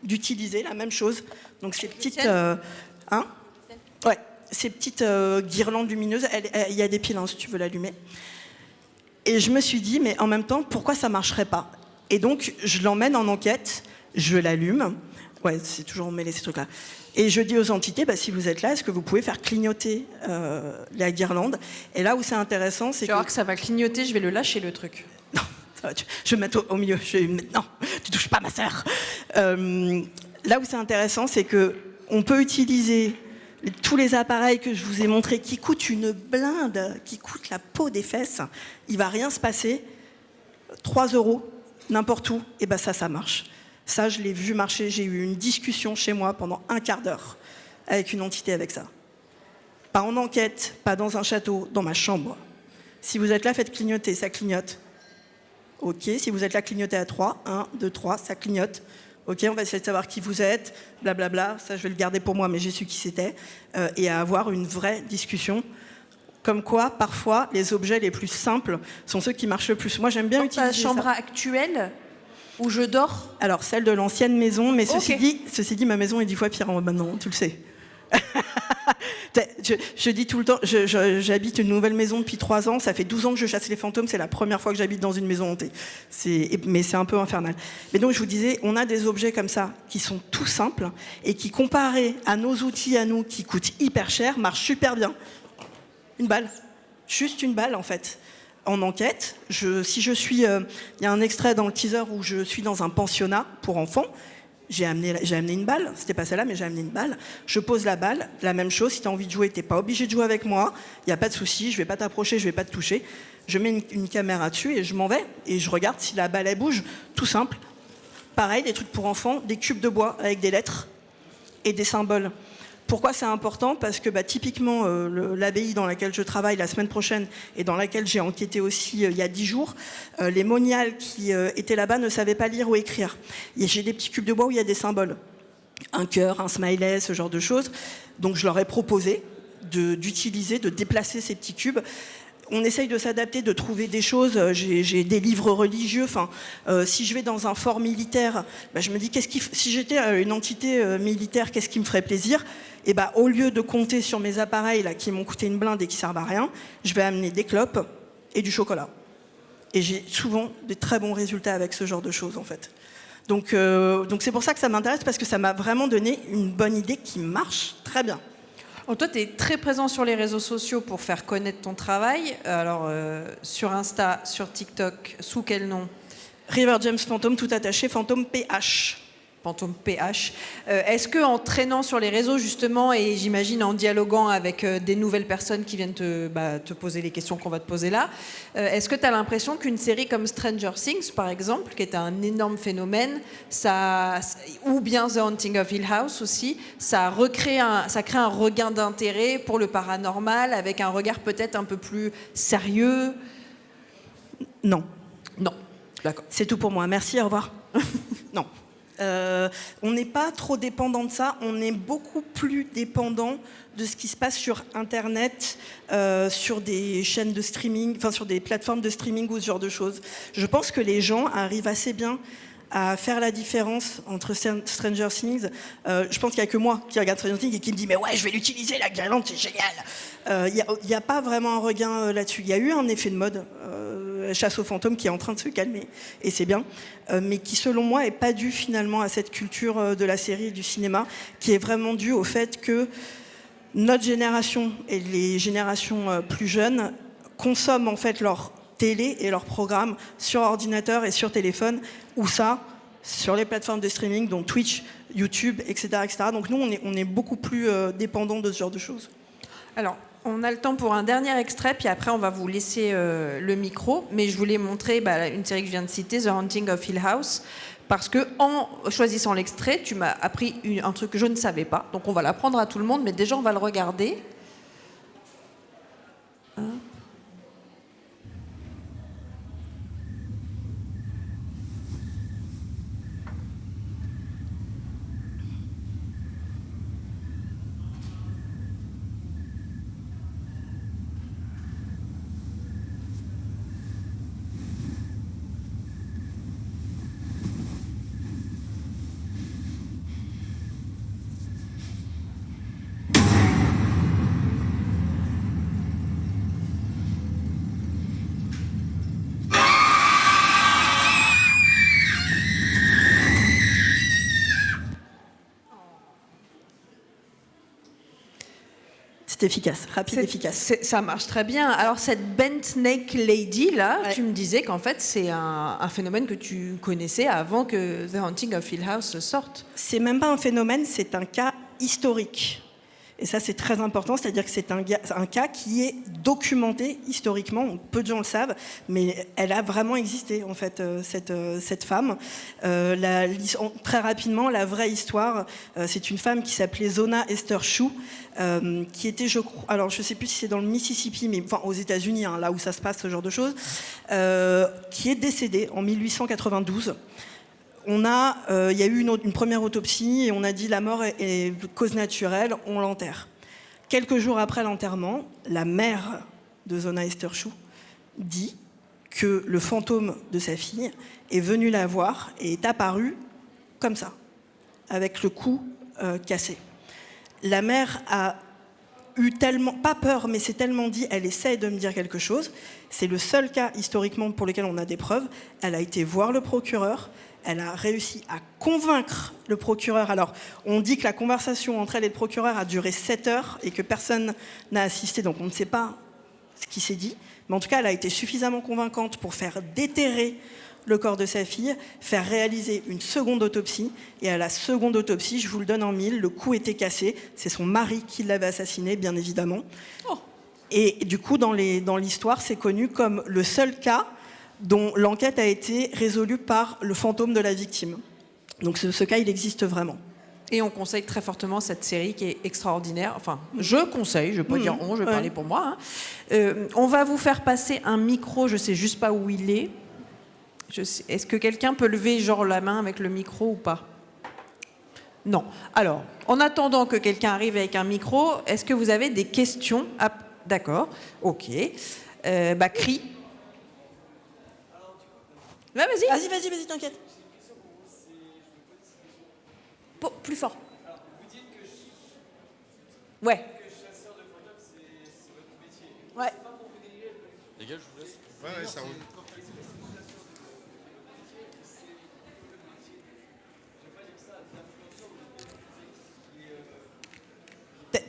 d'utiliser la même chose. Donc ces petites... ces petites guirlandes lumineuses, il y a des piles si tu veux l'allumer. Et je me suis dit, mais en même temps, pourquoi ça ne marcherait pas? Et donc, je l'emmène en enquête, je l'allume. Ouais, c'est toujours mêlé ces trucs-là. Et je dis aux entités, si vous êtes là, est-ce que vous pouvez faire clignoter la guirlande? Et là où c'est intéressant, c'est que... Tu vas voir que ça va clignoter, je vais le lâcher, le truc. Non, ça va, je vais me mettre au milieu. Non, tu touches pas ma sœur. Là où c'est intéressant, c'est qu'on peut utiliser tous les appareils que je vous ai montrés qui coûtent une blinde, qui coûtent la peau des fesses, il va rien se passer. 3 €, n'importe où, et ça marche. Ça, je l'ai vu marcher. J'ai eu une discussion chez moi pendant un quart d'heure avec une entité avec ça. Pas en enquête, pas dans un château, dans ma chambre. Si vous êtes là, faites clignoter, ça clignote. Ok, si vous êtes là, clignotez à 3. 1, 2, 3, ça clignote. Ok, on va essayer de savoir qui vous êtes, blablabla. Ça, je vais le garder pour moi, mais j'ai su qui c'était. Et à avoir une vraie discussion. Comme quoi, parfois, les objets les plus simples sont ceux qui marchent le plus. Moi, j'aime bien utiliser ta chambre actuelle où je dors? Alors, celle de l'ancienne maison, mais ceci dit, ma maison est 10 fois pire maintenant, tu le sais. Je dis tout le temps, j'habite une nouvelle maison depuis 3 ans, ça fait 12 ans que je chasse les fantômes, c'est la première fois que j'habite dans une maison hantée. Mais c'est un peu infernal. Mais donc je vous disais, on a des objets comme ça qui sont tout simples et qui, comparés à nos outils à nous qui coûtent hyper cher, marchent super bien. Une balle. Juste une balle en fait. En enquête, il y a un extrait dans le teaser où je suis dans un pensionnat pour enfants. J'ai amené une balle, c'était pas celle-là, mais j'ai amené une balle. Je pose la balle, la même chose, si tu as envie de jouer, t'es pas obligé de jouer avec moi, il n'y a pas de souci, je vais pas t'approcher, je vais pas te toucher. Je mets une caméra dessus et je m'en vais, et je regarde si la balle, elle bouge, tout simple. Pareil, des trucs pour enfants, des cubes de bois avec des lettres et des symboles. Pourquoi c'est important? Parce que typiquement, l'abbaye dans laquelle je travaille la semaine prochaine et dans laquelle j'ai enquêté aussi il y a 10 jours, les moniales qui étaient là-bas ne savaient pas lire ou écrire. J'ai des petits cubes de bois où il y a des symboles. Un cœur, un smiley, ce genre de choses. Donc je leur ai proposé d'utiliser, de déplacer ces petits cubes. On essaye de s'adapter, de trouver des choses. J'ai des livres religieux. Si je vais dans un fort militaire, je me dis, si j'étais une entité militaire, qu'est-ce qui me ferait plaisir? Et au lieu de compter sur mes appareils là, qui m'ont coûté une blinde et qui servent à rien, je vais amener des clopes et du chocolat. Et j'ai souvent des très bons résultats avec ce genre de choses, en fait. Donc c'est pour ça que ça m'intéresse, parce que ça m'a vraiment donné une bonne idée qui marche très bien. Alors toi, tu es très présent sur les réseaux sociaux pour faire connaître ton travail. Alors, sur Insta, sur TikTok, sous quel nom? River James Phantom, tout attaché, Phantom PH. Phantom PH. Est-ce qu'en traînant sur les réseaux, justement, et j'imagine en dialoguant avec des nouvelles personnes qui viennent te poser les questions qu'on va te poser là, est-ce que tu as l'impression qu'une série comme Stranger Things, par exemple, qui est un énorme phénomène, ou bien The Haunting of Hill House aussi, ça crée un regain d'intérêt pour le paranormal, avec un regard peut-être un peu plus sérieux? Non. Non. D'accord. C'est tout pour moi. Merci, au revoir. Non. On n'est pas trop dépendant de ça, on est beaucoup plus dépendant de ce qui se passe sur Internet, sur des chaînes de streaming, enfin sur des plateformes de streaming ou ce genre de choses. Je pense que les gens arrivent assez bien à faire la différence entre Stranger Things. Je pense qu'il n'y a que moi qui regarde Stranger Things et qui me dit mais ouais, je vais l'utiliser, la guirlande, c'est génial. Il n'y a pas vraiment un regain là-dessus. Il y a eu un effet de mode, chasse aux fantômes, qui est en train de se calmer, et c'est bien, mais qui selon moi n'est pas dû finalement à cette culture de la série et du cinéma, qui est vraiment dû au fait que notre génération et les générations plus jeunes consomment en fait leur télé et leurs programmes sur ordinateur et sur téléphone, ou ça, sur les plateformes de streaming, donc Twitch, YouTube, etc. etc. Donc nous, on est beaucoup plus dépendants de ce genre de choses. Alors, on a le temps pour un dernier extrait, puis après on va vous laisser le micro. Mais je voulais montrer une série que je viens de citer, The Haunting of Hill House, parce que en choisissant l'extrait, tu m'as appris un truc que je ne savais pas. Donc on va l'apprendre à tout le monde, mais déjà on va le regarder. C'est efficace, rapide, efficace. Ça marche très bien. Alors cette Bent Snake Lady là, Ouais. tu me disais qu'en fait c'est un phénomène que tu connaissais avant que The Haunting of Hill House sorte. C'est même pas un phénomène, c'est un cas historique. Et ça, c'est très important, c'est-à-dire que c'est un cas qui est documenté historiquement. Peu de gens le savent, mais elle a vraiment existé, en fait, cette femme. Très rapidement, la vraie histoire, c'est une femme qui s'appelait Zona Esther Shue, qui était, je crois, alors je ne sais plus si c'est dans le Mississippi, mais enfin aux États-Unis, hein, là où ça se passe, ce genre de choses, qui est décédée en 1892. Il y a eu une première autopsie et on a dit la mort est cause naturelle, on l'enterre. Quelques jours après l'enterrement, la mère de Zona Esther Shue dit que le fantôme de sa fille est venu la voir et est apparu comme ça, avec le cou cassé. La mère a eu tellement, pas peur, mais s'est tellement dit, elle essaye de me dire quelque chose. C'est le seul cas historiquement pour lequel on a des preuves. Elle a été voir le procureur. Elle a réussi à convaincre le procureur. Alors, on dit que la conversation entre elle et le procureur a duré 7 heures et que personne n'a assisté, donc on ne sait pas ce qui s'est dit. Mais en tout cas, elle a été suffisamment convaincante pour faire déterrer le corps de sa fille, faire réaliser une seconde autopsie. Et à la seconde autopsie, je vous le donne en mille, le cou était cassé. C'est son mari qui l'avait assassiné, bien évidemment. Oh. Et du coup, dans l'histoire, c'est connu comme le seul cas dont l'enquête a été résolue par le fantôme de la victime. Donc ce cas, il existe vraiment. Et on conseille très fortement cette série qui est extraordinaire. Enfin, je conseille, je ne vais pas dire on, je vais parler pour moi. Hein. On va vous faire passer un micro, je ne sais juste pas où il est. Est-ce que quelqu'un peut lever genre la main avec le micro ou pas? Non. Alors, en attendant que quelqu'un arrive avec un micro, est-ce que vous avez des questions? Ah, d'accord, ok. Crie. Ouais, Vas-y, t'inquiète. Plus fort. Ouais. Ouais. Les gars, je vous laisse. Ouais, ça roule.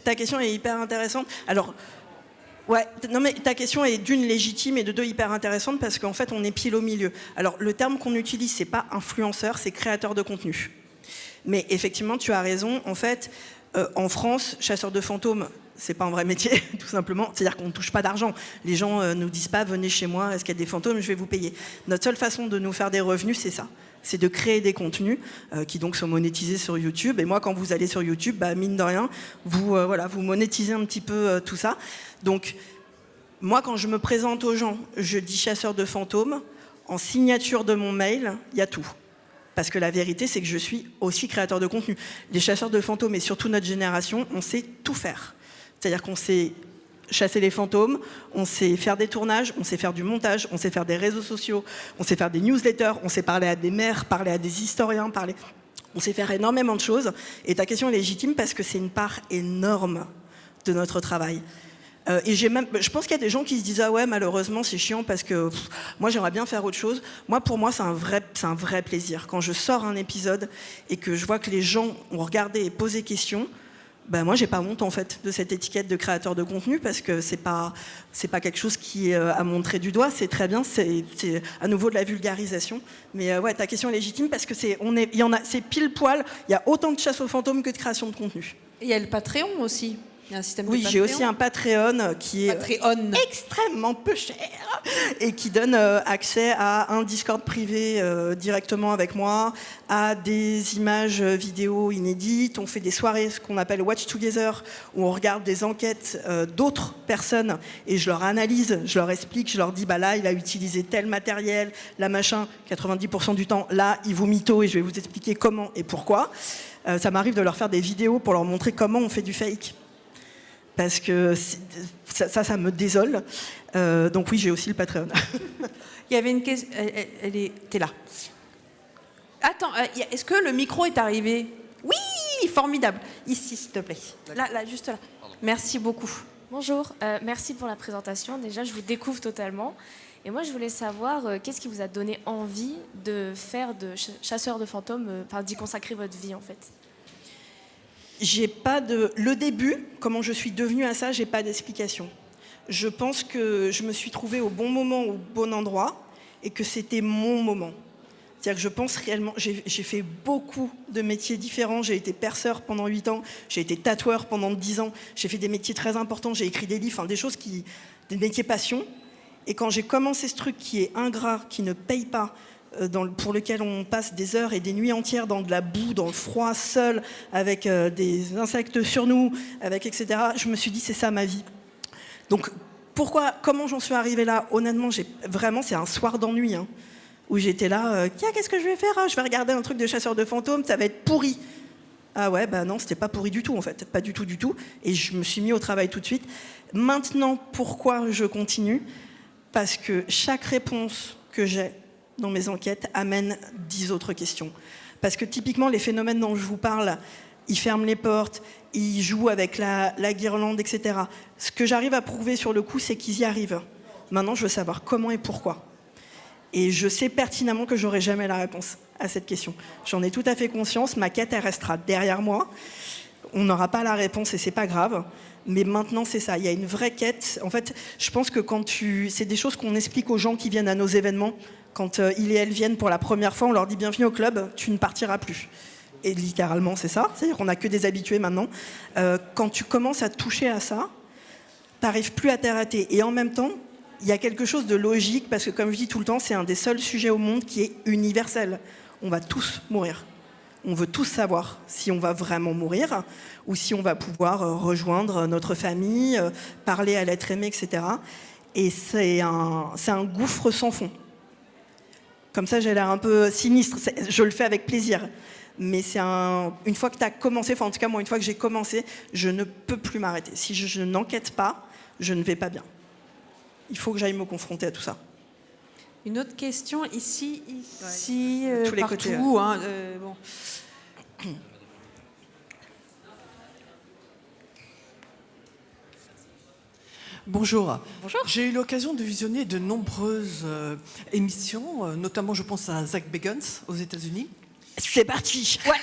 Ta question est hyper intéressante. Alors, Ouais, non mais ta question est d'une légitime et de deux hyper intéressante parce qu'en fait on est pile au milieu. Alors le terme qu'on utilise c'est pas influenceur, c'est créateur de contenu. Mais effectivement tu as raison, en fait en France, chasseur de fantômes, c'est pas un vrai métier tout simplement, c'est-à-dire qu'on ne touche pas d'argent. Les gens nous disent pas venez chez moi, est-ce qu'il y a des fantômes, je vais vous payer. Notre seule façon de nous faire des revenus c'est ça. C'est de créer des contenus qui donc sont monétisés sur YouTube. Et moi, quand vous allez sur YouTube, bah, mine de rien, vous monétisez un petit peu tout ça. Donc, moi, quand je me présente aux gens, je dis chasseur de fantômes. En signature de mon mail, il y a tout. Parce que la vérité, c'est que je suis aussi créateur de contenu. Les chasseurs de fantômes, et surtout notre génération, on sait tout faire. C'est-à-dire qu'on sait chasser les fantômes, on sait faire des tournages, on sait faire du montage, on sait faire des réseaux sociaux, on sait faire des newsletters, on sait parler à des maires, parler à des historiens, on sait faire énormément de choses. Et ta question est légitime parce que c'est une part énorme de notre travail. Et je pense qu'il y a des gens qui se disent ah ouais malheureusement c'est chiant parce que moi j'aimerais bien faire autre chose. Moi pour moi c'est un vrai plaisir quand je sors un épisode et que je vois que les gens ont regardé et posé questions. Ben moi j'ai pas honte en fait de cette étiquette de créateur de contenu parce que c'est pas quelque chose qui est à montrer du doigt, c'est très bien, c'est à nouveau de la vulgarisation. Mais ouais, ta question est légitime parce que c'est pile poil, il y a autant de chasse aux fantômes que de création de contenu. Et il y a le Patreon aussi. Il y a un système de oui, j'ai aussi un Patreon qui est extrêmement peu cher et qui donne accès à un Discord privé directement avec moi, à des images vidéo inédites. On fait des soirées, ce qu'on appelle Watch Together, où on regarde des enquêtes d'autres personnes et je leur analyse, je leur explique, je leur dis bah là il a utilisé tel matériel, là machin, 90% du temps, là il vous mytho et je vais vous expliquer comment et pourquoi. Ça m'arrive de leur faire des vidéos pour leur montrer comment on fait du fake. Parce que ça me désole. Donc oui, j'ai aussi le Patreon. Il y avait une question... T'es là. Attends, est-ce que le micro est arrivé? Oui, formidable. Ici, s'il te plaît. Là, juste là. Pardon. Merci beaucoup. Bonjour, merci pour la présentation. Déjà, je vous découvre totalement. Et moi, je voulais savoir, qu'est-ce qui vous a donné envie de faire de chasseur de fantômes, d'y consacrer votre vie, en fait? Le début, comment je suis devenue à ça, j'ai pas d'explication. Je pense que je me suis trouvée au bon moment, au bon endroit, et que c'était mon moment. C'est-à-dire que je pense réellement, j'ai fait beaucoup de métiers différents. J'ai été perceur pendant 8 ans, j'ai été tatoueur pendant 10 ans, j'ai fait des métiers très importants, j'ai écrit des livres, des métiers passion. Et quand j'ai commencé ce truc qui est ingrat, qui ne paye pas, pour lequel on passe des heures et des nuits entières dans de la boue, dans le froid, seul, avec des insectes sur nous, etc. Je me suis dit, c'est ça ma vie. Donc, comment j'en suis arrivée là? Honnêtement, c'est un soir d'ennui, où j'étais là, qu'est-ce que je vais faire? Je vais regarder un truc de chasseur de fantômes, ça va être pourri. Ah ouais, bah non, c'était pas pourri du tout, en fait. Pas du tout, du tout. Et je me suis mis au travail tout de suite. Maintenant, pourquoi je continue? Parce que chaque réponse que j'ai dans mes enquêtes amène 10 autres questions. Parce que typiquement, les phénomènes dont je vous parle, ils ferment les portes, ils jouent avec la guirlande, etc. Ce que j'arrive à prouver sur le coup, c'est qu'ils y arrivent. Maintenant, je veux savoir comment et pourquoi. Et je sais pertinemment que j'aurai jamais la réponse à cette question. J'en ai tout à fait conscience, ma quête, elle restera derrière moi. On n'aura pas la réponse et c'est pas grave. Mais maintenant, c'est ça. Il y a une vraie quête. En fait, je pense que c'est des choses qu'on explique aux gens qui viennent à nos événements. Quand ils et elles viennent pour la première fois, on leur dit bienvenue au club, tu ne partiras plus. Et littéralement, c'est ça. C'est-à-dire qu'on n'a que des habitués maintenant. Quand tu commences à toucher à ça, tu n'arrives plus à t'arrêter. Et en même temps, il y a quelque chose de logique, parce que comme je dis tout le temps, c'est un des seuls sujets au monde qui est universel. On va tous mourir. On veut tous savoir si on va vraiment mourir ou si on va pouvoir rejoindre notre famille, parler à l'être aimé, etc. Et c'est un gouffre sans fond. Comme ça, j'ai l'air un peu sinistre. Je le fais avec plaisir. Mais une fois que tu as commencé, en tout cas moi, une fois que j'ai commencé, je ne peux plus m'arrêter. Si je n'enquête pas, je ne vais pas bien. Il faut que j'aille me confronter à tout ça. Une autre question ici, tous les partout. Côtés, bon. Bonjour. Bonjour. J'ai eu l'occasion de visionner de nombreuses émissions, notamment je pense à Zach Bagans aux États-Unis. C'est parti. Ouais.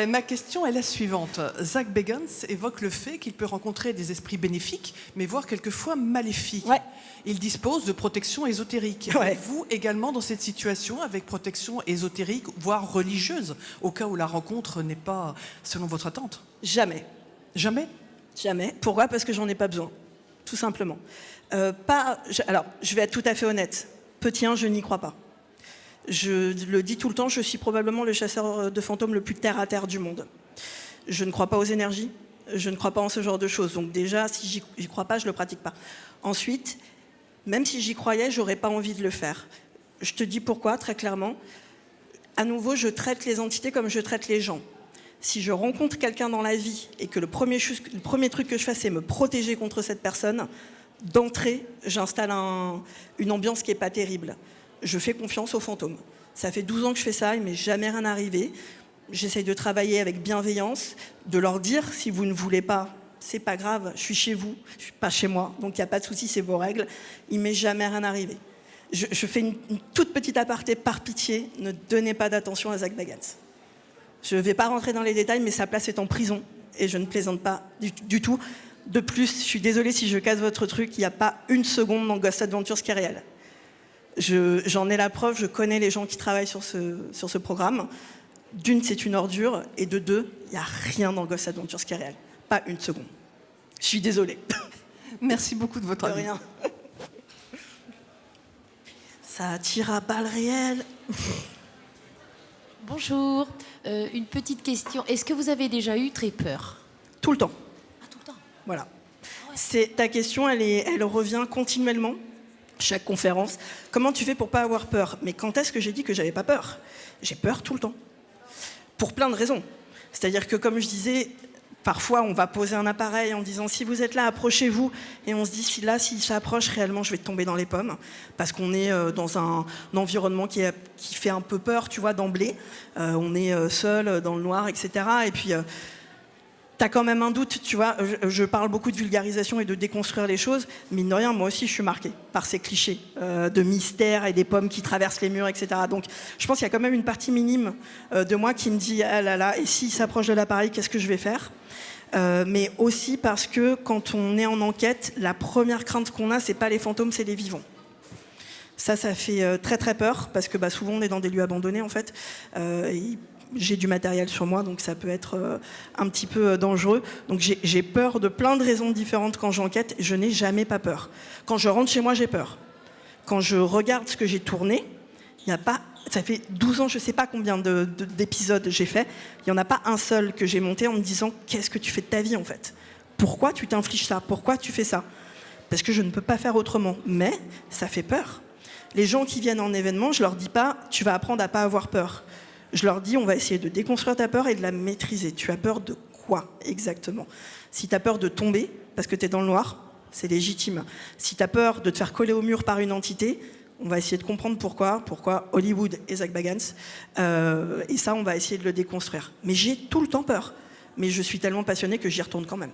Ma question est la suivante. Zach Bagans évoque le fait qu'il peut rencontrer des esprits bénéfiques, mais voire quelquefois maléfiques. Ouais. Il dispose de protection ésotérique. Ouais. Êtes-vous également dans cette situation avec protection ésotérique, voire religieuse, au cas où la rencontre n'est pas selon votre attente? Jamais. Jamais? Jamais. Pourquoi? Parce que j'en ai pas besoin. Tout simplement. Alors, je vais être tout à fait honnête. Petit 1, je n'y crois pas. Je le dis tout le temps, je suis probablement le chasseur de fantômes le plus terre-à-terre du monde. Je ne crois pas aux énergies, je ne crois pas en ce genre de choses. Donc déjà, si j'y crois pas, je le pratique pas. Ensuite, même si j'y croyais, j'aurais pas envie de le faire. Je te dis pourquoi, très clairement. À nouveau, je traite les entités comme je traite les gens. Si je rencontre quelqu'un dans la vie et que le premier truc que je fais, c'est me protéger contre cette personne, d'entrée, j'installe une ambiance qui n'est pas terrible. Je fais confiance aux fantômes. Ça fait 12 ans que je fais ça, il ne m'est jamais rien arrivé. J'essaye de travailler avec bienveillance, de leur dire, si vous ne voulez pas, c'est pas grave, je suis chez vous, je suis pas chez moi, donc il n'y a pas de souci, c'est vos règles. Il ne m'est jamais rien arrivé. Je fais une toute petite aparté, par pitié, ne donnez pas d'attention à Zach Bagans. Je ne vais pas rentrer dans les détails, mais sa place est en prison, et je ne plaisante pas du tout. De plus, je suis désolée si je casse votre truc, il n'y a pas une seconde dans Ghost Adventures qui est réel. J'en ai la preuve, je connais les gens qui travaillent sur ce programme. D'une, c'est une ordure, et de deux, il n'y a rien dans Ghost Adventures qui est réel. Pas une seconde. Je suis désolée. Merci beaucoup de votre De avis. rien. Ça tire à balles réelles. Bonjour, une petite question. Est-ce que vous avez déjà eu très peur? Tout le temps. Ah, tout le temps? Voilà. Ta question, elle revient continuellement. Chaque conférence. Comment tu fais pour pas avoir peur? Mais quand est-ce que j'ai dit que j'avais pas peur? J'ai peur tout le temps. Pour plein de raisons. C'est-à-dire que, comme je disais, parfois on va poser un appareil en disant si vous êtes là, approchez-vous. Et on se dit s'il s'approche réellement, je vais tomber dans les pommes. Parce qu'on est dans un environnement qui fait un peu peur, tu vois, d'emblée. On est seul, dans le noir, etc. Et puis... T'as quand même un doute, tu vois, je parle beaucoup de vulgarisation et de déconstruire les choses, mine de rien, moi aussi je suis marquée par ces clichés de mystère et des pommes qui traversent les murs, etc. Donc je pense qu'il y a quand même une partie minime de moi qui me dit, ah là là, et s'il s'approche de l'appareil, qu'est-ce que je vais faire? Mais aussi parce que quand on est en enquête, la première crainte qu'on a, c'est pas les fantômes, c'est les vivants. Ça fait très très peur, parce que souvent on est dans des lieux abandonnés en fait, j'ai du matériel sur moi, donc ça peut être un petit peu dangereux. Donc j'ai peur de plein de raisons différentes quand j'enquête. Je n'ai jamais pas peur. Quand je rentre chez moi, j'ai peur. Quand je regarde ce que j'ai tourné, il n'y a pas... Ça fait 12 ans, je ne sais pas combien d'épisodes j'ai fait. Il n'y en a pas un seul que j'ai monté en me disant « Qu'est-ce que tu fais de ta vie, en fait? Pourquoi tu t'infliges ça? Pourquoi tu fais ça ?» Parce que je ne peux pas faire autrement. Mais ça fait peur. Les gens qui viennent en événement, je ne leur dis pas « Tu vas apprendre à ne pas avoir peur ». Je leur dis, on va essayer de déconstruire ta peur et de la maîtriser. Tu as peur de quoi exactement? Si tu as peur de tomber, parce que tu es dans le noir, c'est légitime. Si tu as peur de te faire coller au mur par une entité, on va essayer de comprendre pourquoi Hollywood et Zach Bagans. Et ça, on va essayer de le déconstruire. Mais j'ai tout le temps peur. Mais je suis tellement passionnée que j'y retourne quand même.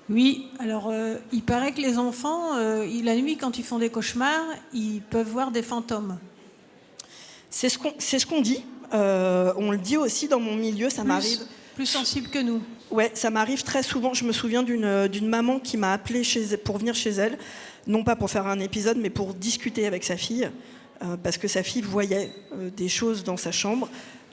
Oui, alors il paraît que les enfants, la nuit, quand ils font des cauchemars, ils peuvent voir des fantômes. C'est ce qu'on dit. On le dit aussi dans mon milieu, ça m'arrive. Plus sensible que nous. Ouais, ça m'arrive très souvent. Je me souviens d'une maman qui m'a appelée pour venir chez elle, non pas pour faire un épisode, mais pour discuter avec sa fille, parce que sa fille voyait des choses dans sa chambre.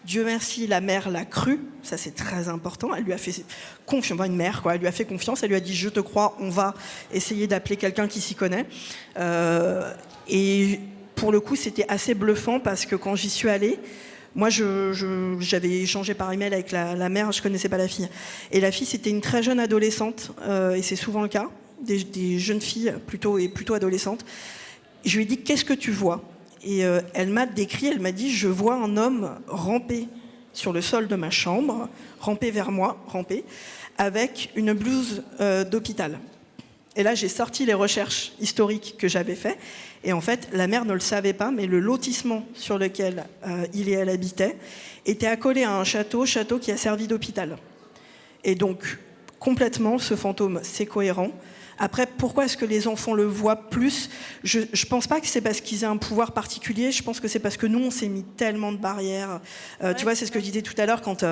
Dieu merci, la mère l'a cru, ça c'est très important, elle lui a fait confiance, une mère quoi, elle lui a fait confiance, elle lui a dit je te crois, on va essayer d'appeler quelqu'un qui s'y connaît. Et pour le coup c'était assez bluffant parce que quand j'y suis allée, moi j'avais échangé par email avec la mère, je connaissais pas la fille. Et la fille c'était une très jeune adolescente, et c'est souvent le cas, des jeunes filles plutôt adolescentes. Je lui ai dit qu'est-ce que tu vois ? Et elle m'a décrit, elle m'a dit, je vois un homme ramper sur le sol de ma chambre, ramper vers moi, avec une blouse d'hôpital. Et là, j'ai sorti les recherches historiques que j'avais faites. Et en fait, la mère ne le savait pas, mais le lotissement sur lequel il et elle habitaient était accolé à un château qui a servi d'hôpital. Et donc, complètement, ce fantôme, c'est cohérent. Après, pourquoi est-ce que les enfants le voient plus ? Je pense pas que c'est parce qu'ils aient un pouvoir particulier, je pense que c'est parce que nous, on s'est mis tellement de barrières. Tu vois, c'est ce que je disais tout à l'heure, quand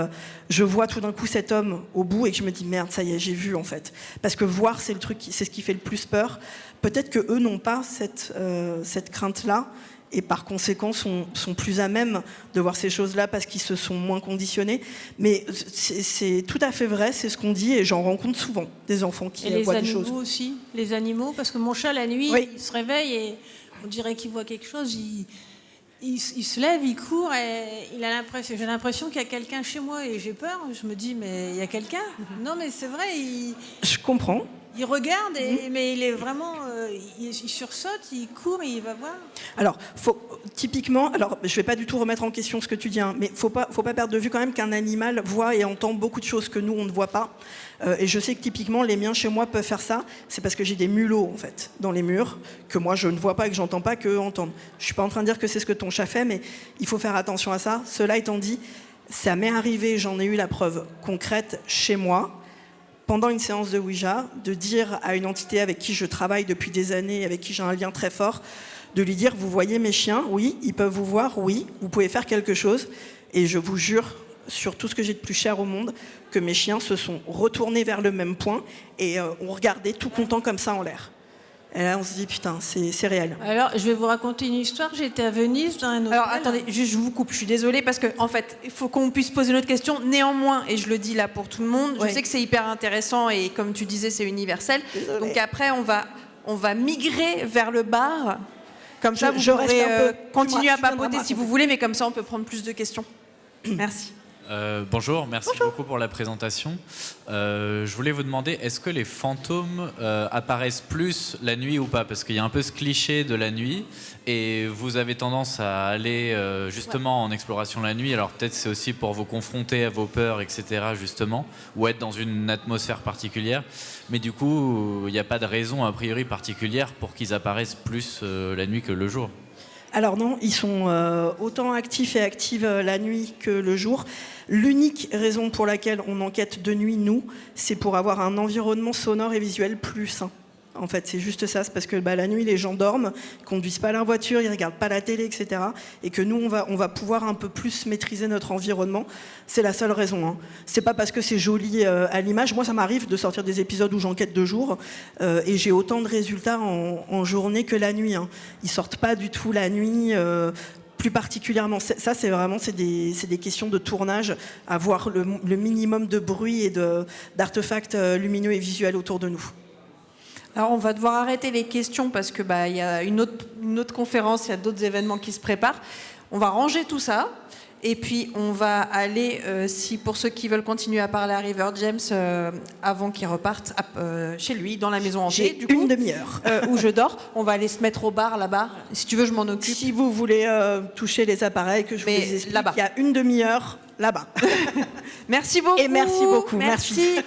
je vois tout d'un coup cet homme au bout et que je me dis, merde, ça y est, j'ai vu en fait. Parce que voir, c'est ce qui fait le plus peur. Peut-être que eux n'ont pas cette crainte-là, et par conséquent sont plus à même de voir ces choses-là parce qu'ils se sont moins conditionnés. Mais c'est tout à fait vrai, c'est ce qu'on dit, et j'en rencontre souvent des enfants qui voient des choses. Et les animaux aussi, les animaux, parce que mon chat, la nuit, Oui. il se réveille et on dirait qu'il voit quelque chose, il se lève, il court, et j'ai l'impression qu'il y a quelqu'un chez moi, et j'ai peur, je me dis, mais il y a quelqu'un ? Non, mais c'est vrai, Je comprends. il regarde, mais il est vraiment, il sursaute, il court et il va voir. Alors, typiquement, je vais pas du tout remettre en question ce que tu dis, hein, mais faut pas perdre de vue quand même qu'un animal voit et entend beaucoup de choses que nous on ne voit pas. Et je sais que typiquement les miens chez moi peuvent faire ça. C'est parce que j'ai des mulots en fait dans les murs que moi je ne vois pas et que j'entends pas qu'eux entendent. Je suis pas en train de dire que c'est ce que ton chat fait, mais il faut faire attention à ça. Cela étant dit, ça m'est arrivé, j'en ai eu la preuve concrète chez moi. Pendant une séance de Ouija, de dire à une entité avec qui je travaille depuis des années, avec qui j'ai un lien très fort, de lui dire, vous voyez mes chiens, oui, ils peuvent vous voir, oui, vous pouvez faire quelque chose. Et je vous jure, sur tout ce que j'ai de plus cher au monde, que mes chiens se sont retournés vers le même point et ont regardé tout contents comme ça en l'air. Et là, on se dit, putain, c'est réel. Alors, je vais vous raconter une histoire. J'étais à Venise dans un hôtel. Alors attendez, juste je vous coupe, je suis désolée parce qu'en fait, il faut qu'on puisse poser notre question. Néanmoins, et je le dis là pour tout le monde, je sais que c'est hyper intéressant et comme tu disais, c'est universel. Désolée. Donc après, on va migrer vers le bar. Comme ça, vous je pourrez reste un peu. continuer à Tu viendras papoter me si vous voulez, mais comme ça, on peut prendre plus de questions. Merci. Bonjour, merci beaucoup pour la présentation. Je voulais vous demander, est-ce que les fantômes apparaissent plus la nuit ou pas ? Parce qu'il y a un peu ce cliché de la nuit et vous avez tendance à aller justement en exploration la nuit. Alors peut-être c'est aussi pour vous confronter à vos peurs, etc. justement, ou être dans une atmosphère particulière. Mais du coup, il n'y a pas de raison a priori particulière pour qu'ils apparaissent plus la nuit que le jour. Alors non, ils sont autant actifs et actives la nuit que le jour. L'unique raison pour laquelle on enquête de nuit, nous, c'est pour avoir un environnement sonore et visuel plus sain. En fait, c'est juste ça, c'est parce que la nuit, les gens dorment, ils conduisent pas leur voiture, ils regardent pas la télé, etc. Et que nous, on va pouvoir un peu plus maîtriser notre environnement. C'est la seule raison. Hein. C'est pas parce que c'est joli à l'image. Moi, ça m'arrive de sortir des épisodes où j'enquête de jour et j'ai autant de résultats en journée que la nuit. Hein. Ils sortent pas du tout la nuit. Plus particulièrement, ça c'est vraiment des questions de tournage, avoir le minimum de bruit et d'artefacts lumineux et visuels autour de nous. Alors on va devoir arrêter les questions parce que il y a une autre conférence, il y a d'autres événements qui se préparent. On va ranger tout ça et puis on va aller, pour ceux qui veulent continuer à parler à River James avant qu'il reparte chez lui dans la maison hantée. J'ai une demi-heure où je dors. On va aller se mettre au bar là-bas. Si tu veux, je m'en occupe. Si vous voulez toucher les appareils que je vous explique, là-bas. Il y a une demi-heure là-bas. Merci beaucoup. Et merci beaucoup. Merci.